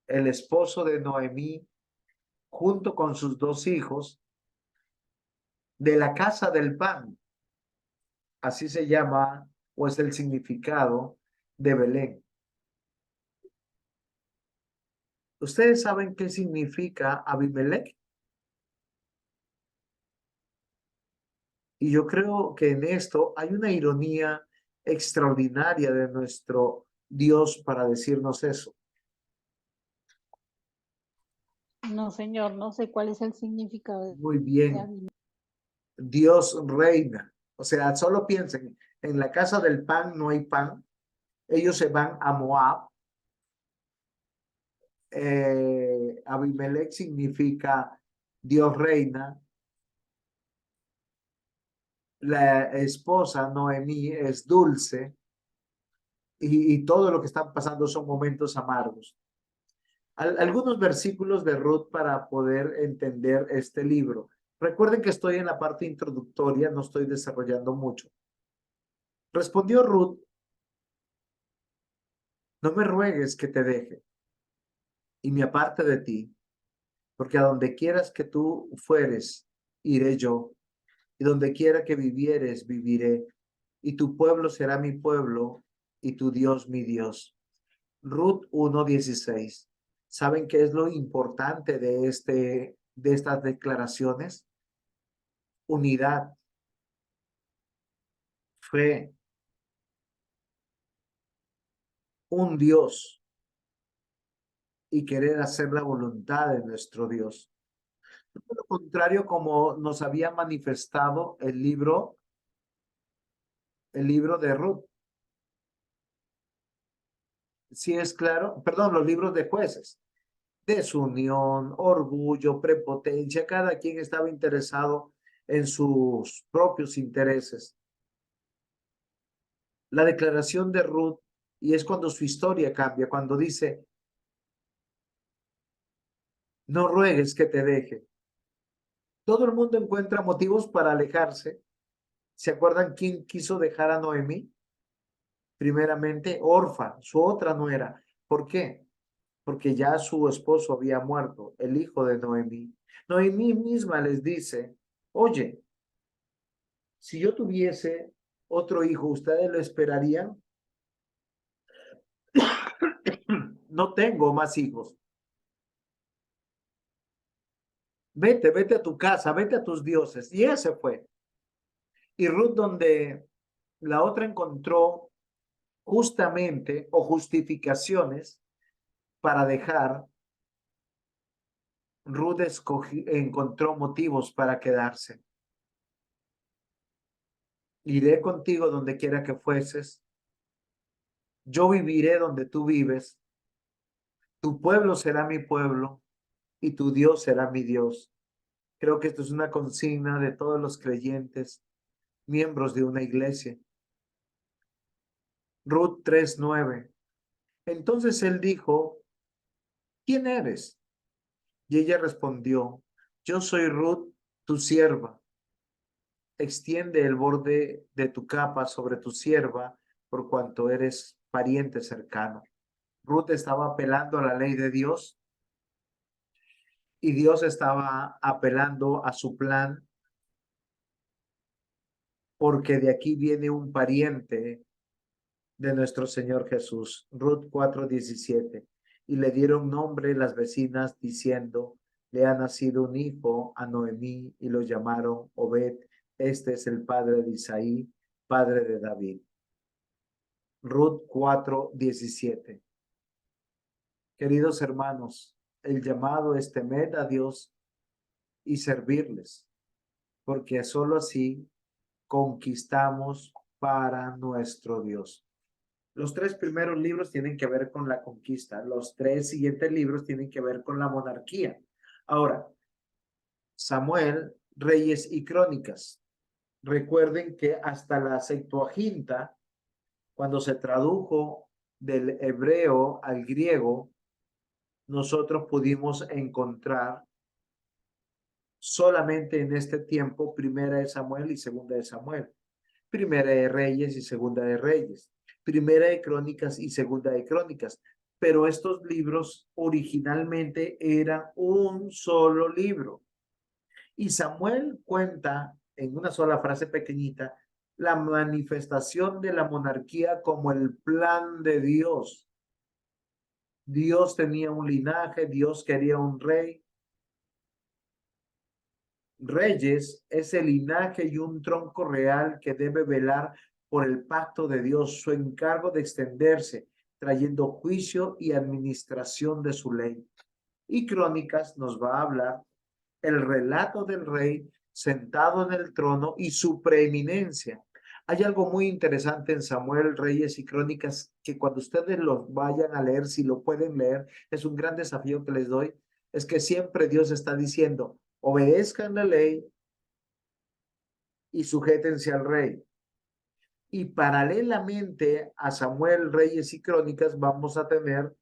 el esposo de Noemí, junto con sus dos hijos, de la casa del pan. Así se llama, o es el significado de Belén. ¿Ustedes saben qué significa Abimelech? Y yo creo que en esto hay una ironía extraordinaria de nuestro Dios para decirnos eso. No, señor, no sé cuál es el significado Muy de bien, Abimelech. Dios reina. O sea, solo piensen, en la casa del pan no hay pan. Ellos se van a Moab. Abimelech significa Dios reina. La esposa Noemí es dulce y todo lo que están pasando son momentos amargos. Algunos versículos de Ruth para poder entender este libro. Recuerden que estoy en la parte introductoria, no estoy desarrollando mucho. Respondió Ruth, no me ruegues que te deje y me aparte de ti, porque a donde quieras que tú fueres, iré yo, y donde quiera que vivieres, viviré, y tu pueblo será mi pueblo, y tu Dios mi Dios. Ruth 1:16. ¿Saben qué es lo importante de estas declaraciones? Unidad, fe, un Dios y querer hacer la voluntad de nuestro Dios. Por lo contrario, como nos había manifestado el libro de Ruth. Sí es claro, perdón, los libros de jueces. Desunión, orgullo, prepotencia, cada quien estaba interesado en sus propios intereses. La declaración de Ruth, y es cuando su historia cambia, cuando dice, no ruegues que te deje. Todo el mundo encuentra motivos para alejarse. ¿Se acuerdan quién quiso dejar a Noemí? Primeramente, Orfa, su otra nuera. ¿Por qué? Porque ya su esposo había muerto, el hijo de Noemí. Noemí misma les dice, oye, si yo tuviese otro hijo, ¿ustedes lo esperarían? No tengo más hijos. Vete a tu casa, vete a tus dioses. Y ese fue. Y Ruth, donde la otra encontró justamente o justificaciones para dejar, Ruth encontró motivos para quedarse. Iré contigo donde quiera que fueses. Yo viviré donde tú vives. Tu pueblo será mi pueblo y tu Dios será mi Dios. Creo que esto es una consigna de todos los creyentes, miembros de una iglesia. Ruth 3:9. Entonces él dijo, ¿quién eres? Y ella respondió, yo soy Ruth, tu sierva. Extiende el borde de tu capa sobre tu sierva, por cuanto eres pariente cercano. Ruth estaba apelando a la ley de Dios y Dios estaba apelando a su plan, porque de aquí viene un pariente de nuestro Señor Jesús. Ruth 4:17. Y le dieron nombre las vecinas diciendo, le ha nacido un hijo a Noemí y lo llamaron Obed. Este es el padre de Isaí, padre de David. Ruth 4:17. Queridos hermanos, el llamado es temer a Dios y servirles, porque sólo así conquistamos para nuestro Dios. Los 3 primeros libros tienen que ver con la conquista. Los 3 siguientes libros tienen que ver con la monarquía. Ahora, Samuel, Reyes y Crónicas. Recuerden que hasta la Septuaginta, cuando se tradujo del hebreo al griego, nosotros pudimos encontrar solamente en este tiempo Primera de Samuel y Segunda de Samuel. Primera de Reyes y Segunda de Reyes. Primera de Crónicas y Segunda de Crónicas. Pero estos libros originalmente eran un solo libro. Y Samuel cuenta en una sola frase pequeñita la manifestación de la monarquía como el plan de Dios. Dios tenía un linaje, Dios quería un rey. Reyes es el linaje y un tronco real que debe velar por el pacto de Dios, su encargo de extenderse, trayendo juicio y administración de su ley. Y Crónicas nos va a hablar el relato del rey sentado en el trono y su preeminencia. Hay algo muy interesante en Samuel, Reyes y Crónicas que cuando ustedes lo vayan a leer, si lo pueden leer, es un gran desafío que les doy, es que siempre Dios está diciendo, obedezcan la ley y sujétense al rey. Y paralelamente a Samuel, Reyes y Crónicas vamos a tener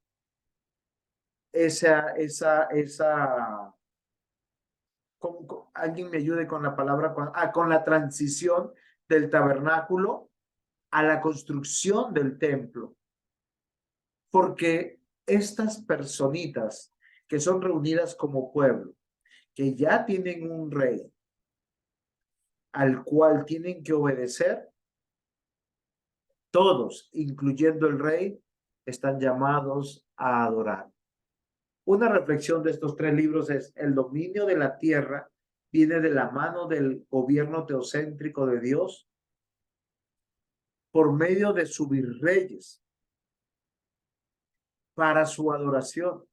alguien me ayude con la palabra, con la transición del tabernáculo a la construcción del templo. Porque estas personitas que son reunidas como pueblo, que ya tienen un rey al cual tienen que obedecer, todos, incluyendo el rey, están llamados a adorar. Una reflexión de estos tres libros es: el dominio de la tierra viene de la mano del gobierno teocéntrico de Dios por medio de sus virreyes para su adoración.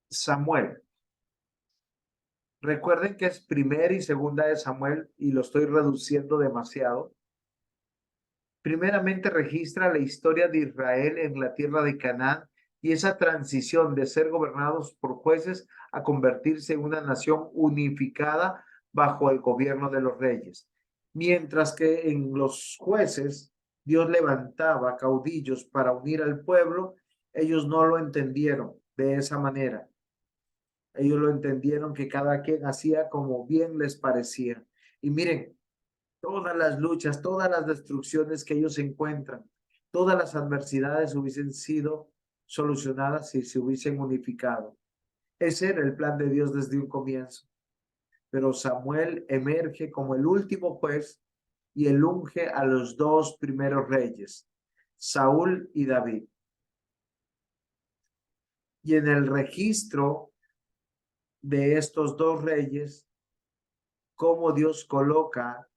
Samuel. Recuerden que es primera y segunda de Samuel y lo estoy reduciendo demasiado. Primeramente registra la historia de Israel en la tierra de Canaán y esa transición de ser gobernados por jueces a convertirse en una nación unificada bajo el gobierno de los reyes. Mientras que en los jueces Dios levantaba caudillos para unir al pueblo, ellos no lo entendieron de esa manera. Ellos lo entendieron que cada quien hacía como bien les parecía. Y miren, todas las luchas, todas las destrucciones que ellos encuentran, todas las adversidades hubiesen sido solucionadas si se hubiesen unificado. Ese era el plan de Dios desde un comienzo. Pero Samuel emerge como el último juez y él unge a los dos primeros reyes, Saúl y David. Y en el registro de estos dos reyes, cómo Dios coloca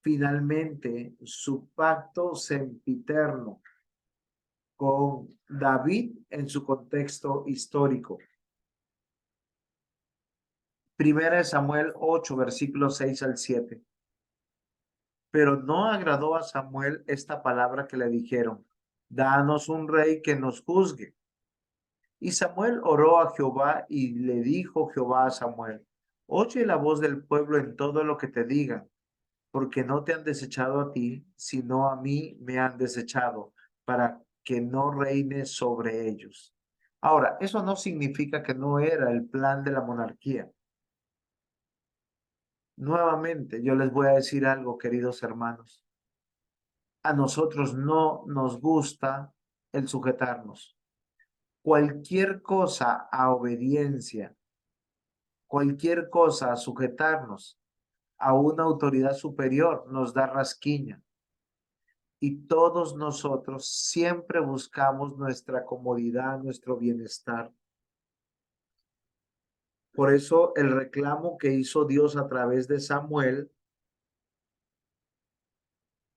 finalmente su pacto sempiterno con David en su contexto histórico. Primera de Samuel 8, versículos 6 al 7. Pero no agradó a Samuel esta palabra que le dijeron: danos un rey que nos juzgue. Y Samuel oró a Jehová y le dijo Jehová a Samuel: oye la voz del pueblo en todo lo que te digan, porque no te han desechado a ti, sino a mí me han desechado, para que no reines sobre ellos. Ahora, eso no significa que no era el plan de la monarquía. Nuevamente, yo les voy a decir algo, queridos hermanos. A nosotros no nos gusta el sujetarnos. Cualquier cosa a obediencia, cualquier cosa a sujetarnos a una autoridad superior nos da rasquiña. Y todos nosotros siempre buscamos nuestra comodidad, nuestro bienestar. Por eso el reclamo que hizo Dios a través de Samuel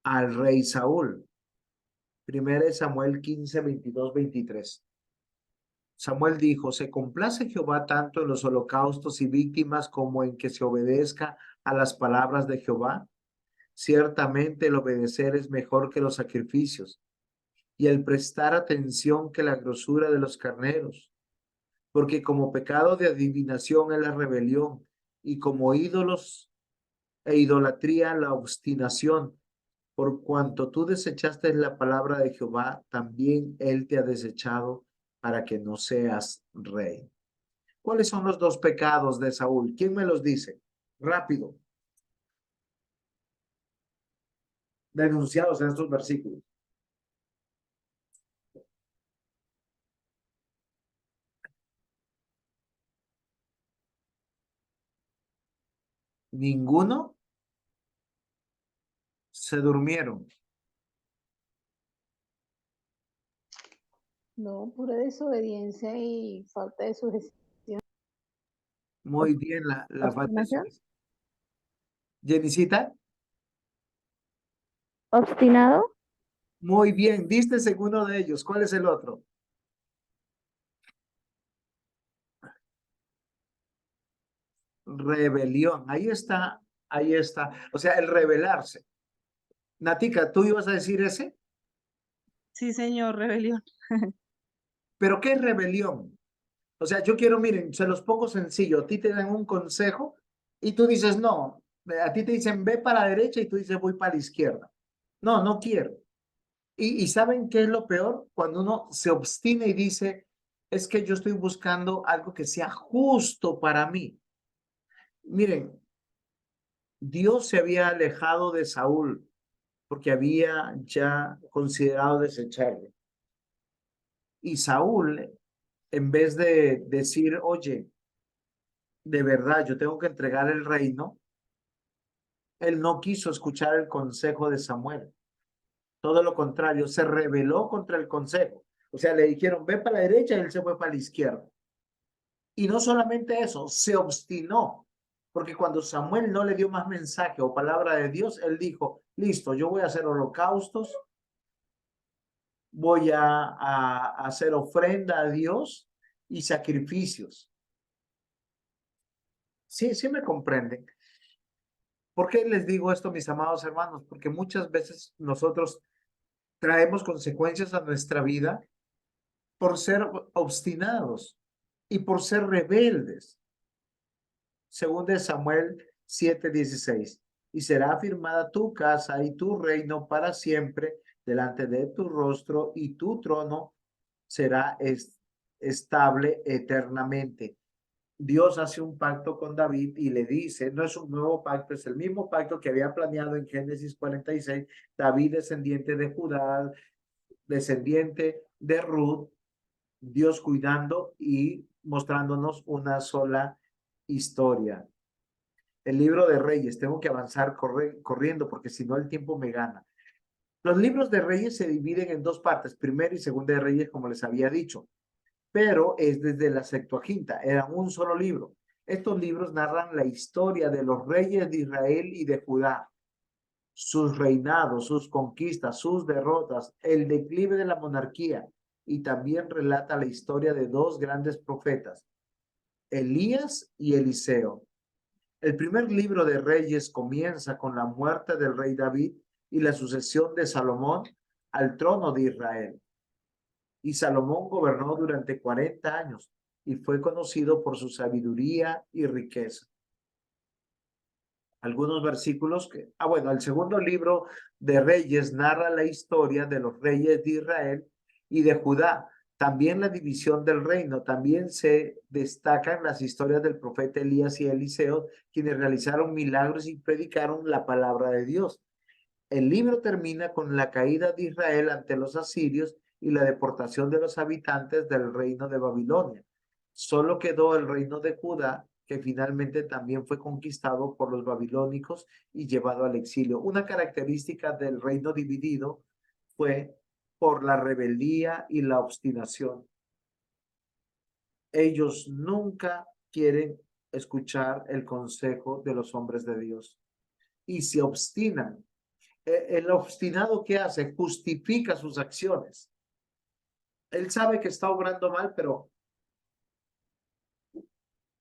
al rey Saúl. Primera de Samuel 15, 22, 23. Samuel dijo: ¿se complace Jehová tanto en los holocaustos y víctimas como en que se obedezca a las palabras de Jehová? Ciertamente el obedecer es mejor que los sacrificios, y el prestar atención que la grosura de los carneros. Porque como pecado de adivinación es la rebelión, y como ídolos e idolatría la obstinación. Por cuanto tú desechaste la palabra de Jehová, también él te ha desechado para que no seas rey. ¿Cuáles son los dos pecados de Saúl? ¿Quién me los dice? Rápido. Denunciados en estos versículos. Ninguno. Se durmieron. No, pura desobediencia y falta de sujeción. Muy bien, la falta de ¿Obstinación? sujeción. Jenicita. ¿Obstinado? Muy bien, diste en uno de ellos. ¿Cuál es el otro? Rebelión. Ahí está, ahí está. O sea, el rebelarse. Natica, ¿tú ibas a decir ese? Sí, señor, rebelión. ¿Pero qué es rebelión? O sea, yo quiero, miren, se los pongo sencillo. A ti te dan un consejo y tú dices, no. A ti te dicen, ve para la derecha y tú dices, voy para la izquierda. No, no quiero. Y ¿saben qué es lo peor? Cuando uno se obstina y dice, es que yo estoy buscando algo que sea justo para mí. Miren, Dios se había alejado de Saúl porque había ya considerado desecharle. Y Saúl, en vez de decir, oye, de verdad, yo tengo que entregar el reino, él no quiso escuchar el consejo de Samuel. Todo lo contrario, se rebeló contra el consejo. O sea, le dijeron, ve para la derecha y él se fue para la izquierda. Y no solamente eso, se obstinó, porque cuando Samuel no le dio más mensaje o palabra de Dios, él dijo, listo, yo voy a hacer holocaustos, voy a hacer ofrenda a Dios y sacrificios. Sí, sí me comprenden. ¿Por qué les digo esto, mis amados hermanos? Porque muchas veces nosotros traemos consecuencias a nuestra vida por ser obstinados y por ser rebeldes. Según de Samuel 7:16. Y será afirmada tu casa y tu reino para siempre delante de tu rostro, y tu trono será estable eternamente. Dios hace un pacto con David y le dice, no es un nuevo pacto, es el mismo pacto que había planeado en Génesis 46, David descendiente de Judá, descendiente de Ruth, Dios cuidando y mostrándonos una sola historia. El libro de Reyes, tengo que avanzar corriendo porque si no el tiempo me gana. Los libros de Reyes se dividen en dos partes, primera y segunda de Reyes, como les había dicho, pero es desde la Septuaginta, era un solo libro. Estos libros narran la historia de los reyes de Israel y de Judá, sus reinados, sus conquistas, sus derrotas, el declive de la monarquía, y también relata la historia de dos grandes profetas, Elías y Eliseo. El primer libro de Reyes comienza con la muerte del rey David y la sucesión de Salomón al trono de Israel. Y Salomón gobernó durante 40 años y fue conocido por su sabiduría y riqueza. Algunos versículos que, bueno, el segundo libro de Reyes narra la historia de los reyes de Israel y de Judá. También la división del reino. También se destacan las historias del profeta Elías y Eliseo, quienes realizaron milagros y predicaron la palabra de Dios. El libro termina con la caída de Israel ante los asirios y la deportación de los habitantes del reino de Babilonia. Solo quedó el reino de Judá, que finalmente también fue conquistado por los babilónicos y llevado al exilio. Una característica del reino dividido fue por la rebeldía y la obstinación. Ellos nunca quieren escuchar el consejo de los hombres de Dios y se obstinan. El obstinado, ¿qué hace? Justifica sus acciones. Él sabe que está obrando mal, pero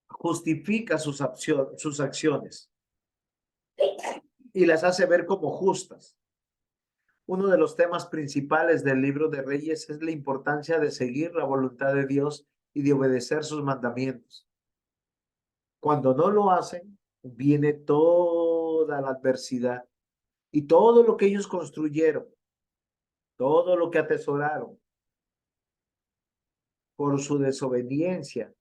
justifica sus acciones y las hace ver como justas. Uno de los temas principales del libro de Reyes es la importancia de seguir la voluntad de Dios y de obedecer sus mandamientos. Cuando no lo hacen, viene toda la adversidad y todo lo que ellos construyeron, todo lo que atesoraron por su desobediencia,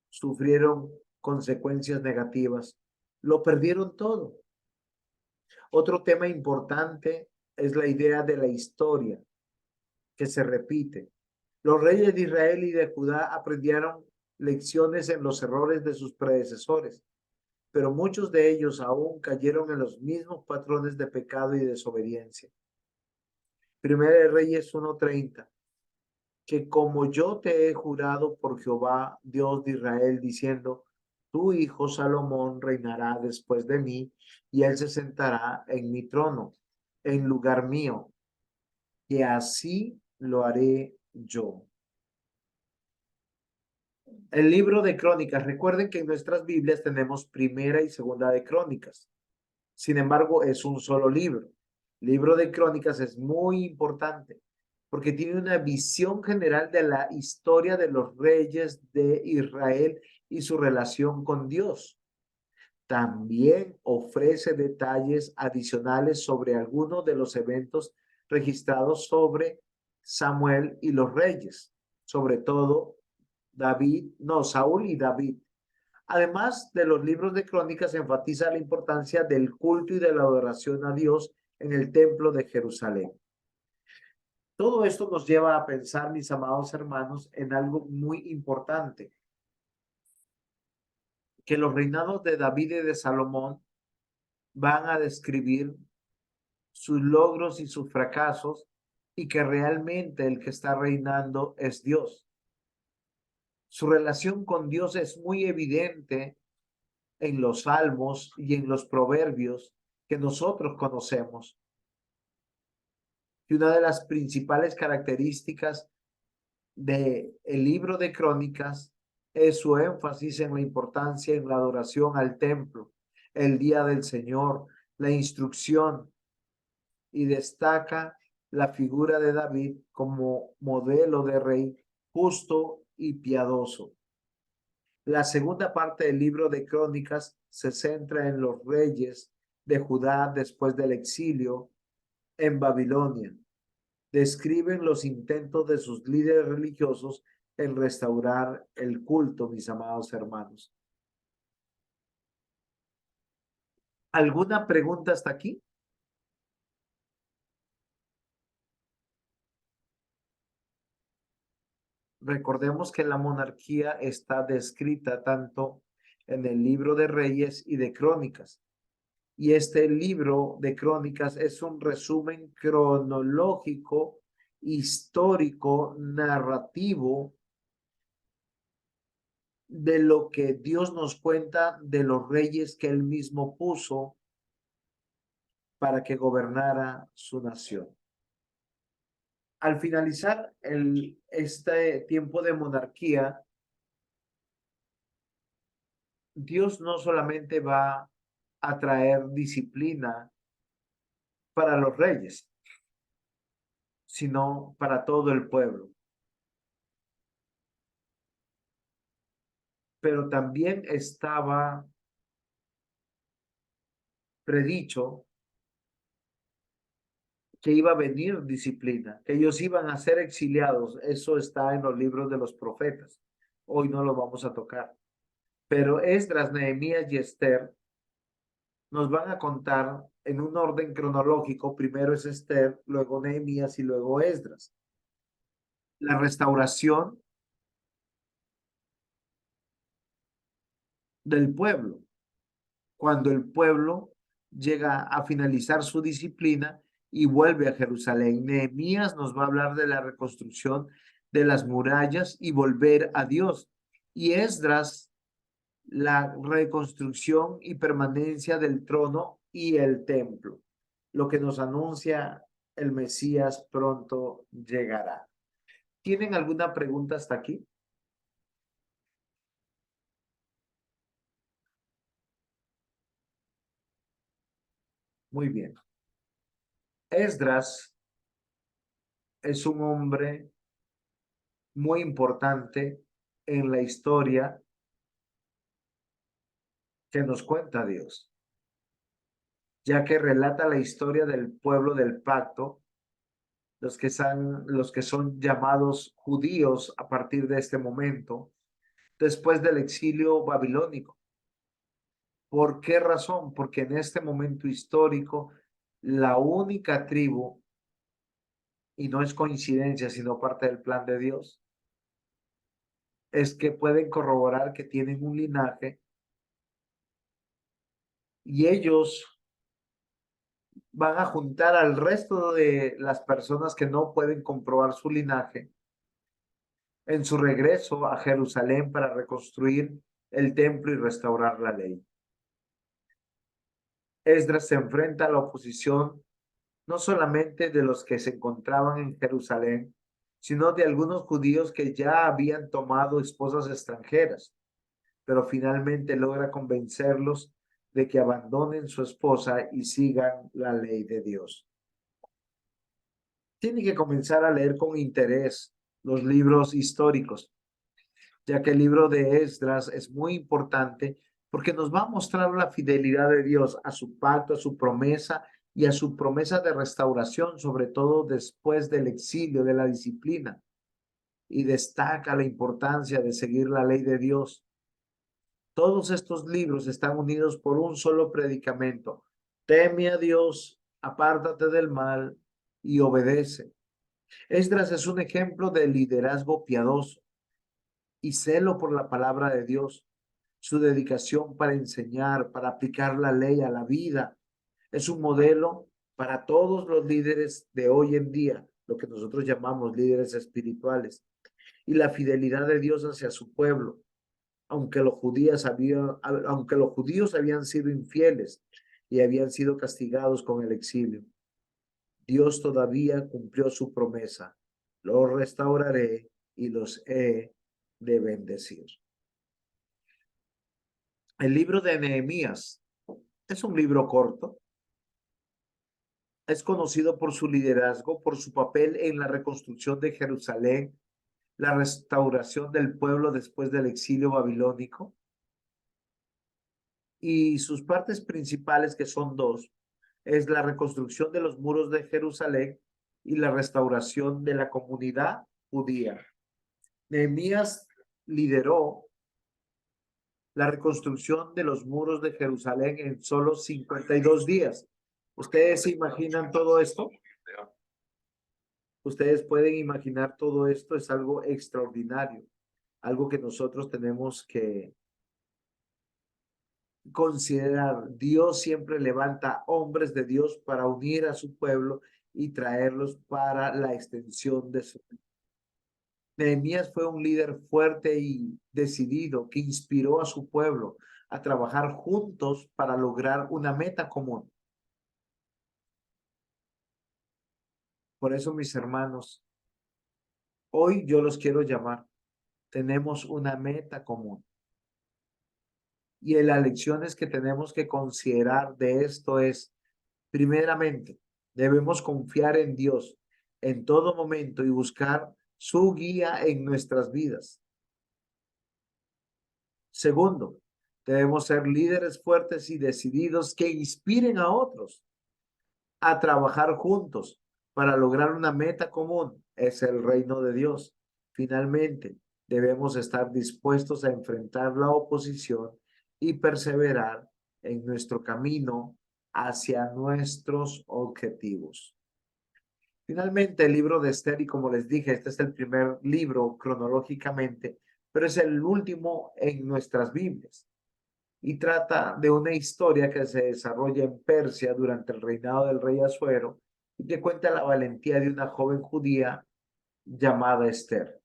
sufrieron consecuencias negativas. Lo perdieron todo. Otro tema importante es la idea de la historia que se repite. Los reyes de Israel y de Judá aprendieron lecciones en los errores de sus predecesores, pero muchos de ellos aún cayeron en los mismos patrones de pecado y desobediencia. Primera de Reyes 1:30, que como yo te he jurado por Jehová, Dios de Israel, diciendo, tu hijo Salomón reinará después de mí, y él se sentará en mi trono, en lugar mío. que así lo haré yo. El libro de Crónicas, recuerden que en nuestras Biblias tenemos primera y segunda de Crónicas. Sin embargo, es un solo libro. El libro de Crónicas es muy importante porque tiene una visión general de la historia de los reyes de Israel y su relación con Dios. También ofrece detalles adicionales sobre algunos de los eventos registrados sobre Samuel y los reyes, sobre todo Saúl y David. Además de los libros de crónicas, enfatiza la importancia del culto y de la adoración a Dios en el templo de Jerusalén. Todo esto nos lleva a pensar, mis amados hermanos, en algo muy importante, que los reinados de David y de Salomón van a describir sus logros y sus fracasos y que realmente el que está reinando es Dios. Su relación con Dios es muy evidente en los salmos y en los proverbios que nosotros conocemos. Y una de las principales características del libro de Crónicas es su énfasis en la importancia en la adoración al templo, el día del Señor, la instrucción, y destaca la figura de David como modelo de rey justo y piadoso. La segunda parte del libro de Crónicas se centra en los reyes de Judá después del exilio en Babilonia. Describen los intentos de sus líderes religiosos en restaurar el culto, mis amados hermanos. ¿Alguna pregunta hasta aquí? Recordemos que la monarquía está descrita tanto en el libro de Reyes y de Crónicas. Y este libro de Crónicas es un resumen cronológico, histórico, narrativo de lo que Dios nos cuenta de los reyes que él mismo puso para que gobernara su nación. Al finalizar este tiempo de monarquía, Dios no solamente va a traer disciplina para los reyes, sino para todo el pueblo. Pero también estaba predicho que iba a venir disciplina, que ellos iban a ser exiliados. Eso está en los libros de los profetas. Hoy no lo vamos a tocar. Pero Esdras, Nehemías y Esther nos van a contar en un orden cronológico. Primero es Esther, luego Nehemías y luego Esdras. La restauración del pueblo. Cuando el pueblo llega a finalizar su disciplina y vuelve a Jerusalén. Nehemías nos va a hablar de la reconstrucción de las murallas y volver a Dios. Y Esdras, la reconstrucción y permanencia del trono y el templo, lo que nos anuncia el Mesías pronto llegará. ¿Tienen alguna pregunta hasta aquí? Muy bien. Esdras es un hombre muy importante en la historia que nos cuenta Dios, ya que relata la historia del pueblo del pacto, los que son llamados judíos a partir de este momento, después del exilio babilónico. ¿Por qué razón? Porque en este momento histórico, la única tribu, y no es coincidencia, sino parte del plan de Dios, es que pueden corroborar que tienen un linaje y ellos van a juntar al resto de las personas que no pueden comprobar su linaje en su regreso a Jerusalén para reconstruir el templo y restaurar la ley. Esdras se enfrenta a la oposición no solamente de los que se encontraban en Jerusalén, sino de algunos judíos que ya habían tomado esposas extranjeras, pero finalmente logra convencerlos de que abandonen su esposa y sigan la ley de Dios. Tiene que comenzar a leer con interés los libros históricos, ya que el libro de Esdras es muy importante porque nos va a mostrar la fidelidad de Dios a su pacto, a su promesa y a su promesa de restauración, sobre todo después del exilio, de la disciplina, y destaca la importancia de seguir la ley de Dios. Todos estos libros están unidos por un solo predicamento: teme a Dios, apártate del mal y obedece. Esdras es un ejemplo de liderazgo piadoso y celo por la palabra de Dios. Su dedicación para enseñar, para aplicar la ley a la vida, es un modelo para todos los líderes de hoy en día, lo que nosotros llamamos líderes espirituales, y la fidelidad de Dios hacia su pueblo, aunque aunque los judíos habían sido infieles y habían sido castigados con el exilio. Dios todavía cumplió su promesa: los restauraré y los he de bendecir. El libro de Nehemías es un libro corto. Es conocido por su liderazgo, por su papel en la reconstrucción de Jerusalén, la restauración del pueblo después del exilio babilónico, y sus partes principales, que son dos, es la reconstrucción de los muros de Jerusalén y la restauración de la comunidad judía. Nehemías lideró la reconstrucción de los muros de Jerusalén en solo 52 días. ¿Ustedes se imaginan todo esto? Ustedes pueden imaginar todo esto. Es algo extraordinario, algo que nosotros tenemos que considerar. Dios siempre levanta hombres de Dios para unir a su pueblo y traerlos para la extensión de su. Nehemías fue un líder fuerte y decidido que inspiró a su pueblo a trabajar juntos para lograr una meta común. Por eso, mis hermanos, hoy yo los quiero llamar. Tenemos una meta común. Y en las lecciones que tenemos que considerar de esto es: primeramente, debemos confiar en Dios en todo momento y buscar su guía en nuestras vidas. Segundo, debemos ser líderes fuertes y decididos que inspiren a otros a trabajar juntos para lograr una meta común: es el reino de Dios. Finalmente, debemos estar dispuestos a enfrentar la oposición y perseverar en nuestro camino hacia nuestros objetivos. Finalmente, el libro de Esther, y como les dije, este es el primer libro cronológicamente, pero es el último en nuestras Biblias, y trata de una historia que se desarrolla en Persia durante el reinado del rey Asuero y que cuenta la valentía de una joven judía llamada Esther.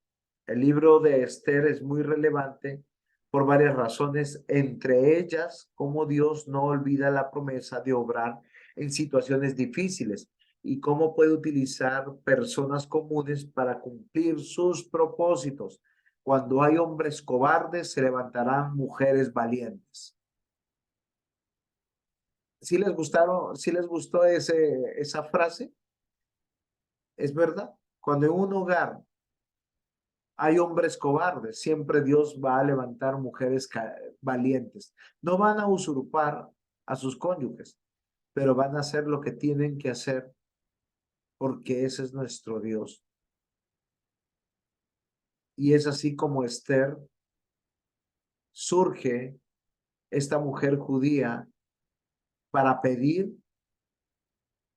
El libro de Esther es muy relevante por varias razones, entre ellas cómo Dios no olvida la promesa de obrar en situaciones difíciles y cómo puede utilizar personas comunes para cumplir sus propósitos. Cuando hay hombres cobardes, se levantarán mujeres valientes. ¿Sí les gustó esa frase? Es verdad. Cuando en un hogar hay hombres cobardes, siempre Dios va a levantar mujeres valientes. No van a usurpar a sus cónyuges, pero van a hacer lo que tienen que hacer, porque ese es nuestro Dios. Y es así como Esther surge, esta mujer judía, para pedir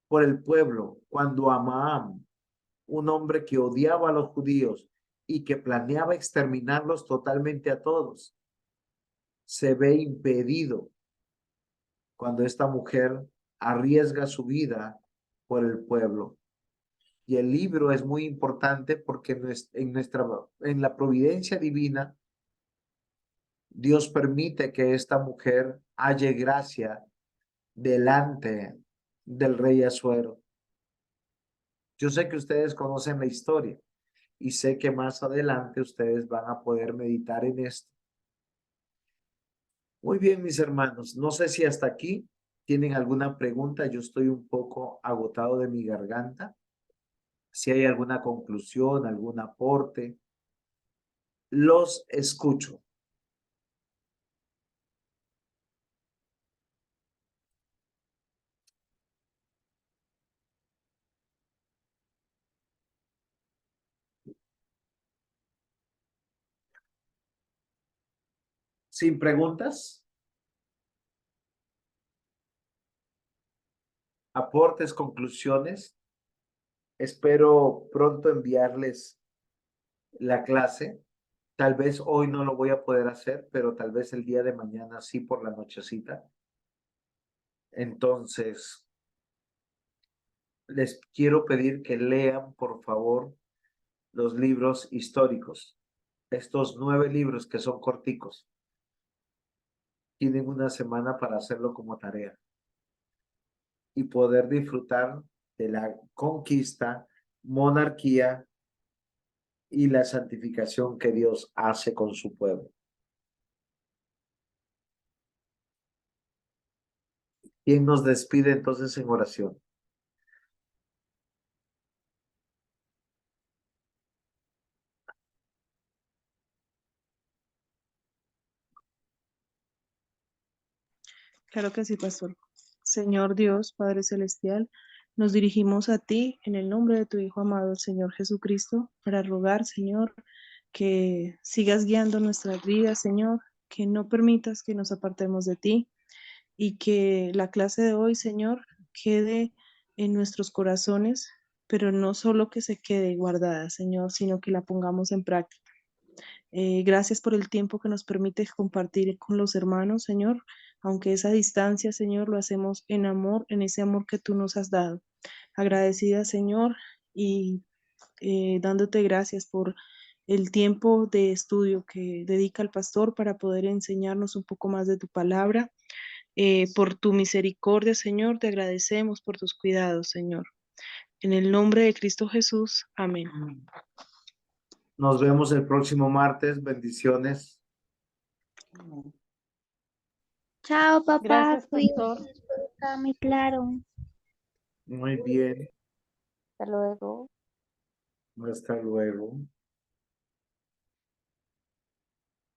por el pueblo, cuando Amán, un hombre que odiaba a los judíos y que planeaba exterminarlos totalmente a todos, se ve impedido cuando esta mujer arriesga su vida por el pueblo. Y el libro es muy importante porque en la providencia divina, Dios permite que esta mujer halle gracia delante del rey Asuero. Yo sé que ustedes conocen la historia y sé que más adelante ustedes van a poder meditar en esto. Muy bien, mis hermanos. No sé si hasta aquí tienen alguna pregunta. Yo estoy un poco agotado de mi garganta. Si hay alguna conclusión, algún aporte, los escucho. ¿Sin preguntas? ¿Aportes, conclusiones? Espero pronto enviarles la clase. Tal vez hoy no lo voy a poder hacer, pero tal vez el día de mañana sí por la nochecita. Entonces, les quiero pedir que lean, por favor, los libros históricos. Estos 9 libros que son corticos. Tienen una semana para hacerlo como tarea y poder disfrutar de la conquista, monarquía y la santificación que Dios hace con su pueblo. ¿Quién nos despide entonces en oración? Claro que sí, pastor. Señor Dios, Padre Celestial, nos dirigimos a ti en el nombre de tu Hijo amado, el Señor Jesucristo, para rogar, Señor, que sigas guiando nuestras vidas, Señor, que no permitas que nos apartemos de ti y que la clase de hoy, Señor, quede en nuestros corazones, pero no solo que se quede guardada, Señor, sino que la pongamos en práctica. Gracias por el tiempo que nos permite compartir con los hermanos, Señor, aunque esa distancia, Señor, lo hacemos en amor, en ese amor que tú nos has dado. Agradecida, Señor, y dándote gracias por el tiempo de estudio que dedica el pastor para poder enseñarnos un poco más de tu palabra. Por tu misericordia, Señor, te agradecemos por tus cuidados, Señor. En el nombre de Cristo Jesús, amén. Nos vemos el próximo martes. Bendiciones. Chao, papá. Gracias, Cuídate. pastor. Está muy claro. Muy bien. Hasta luego. Hasta luego.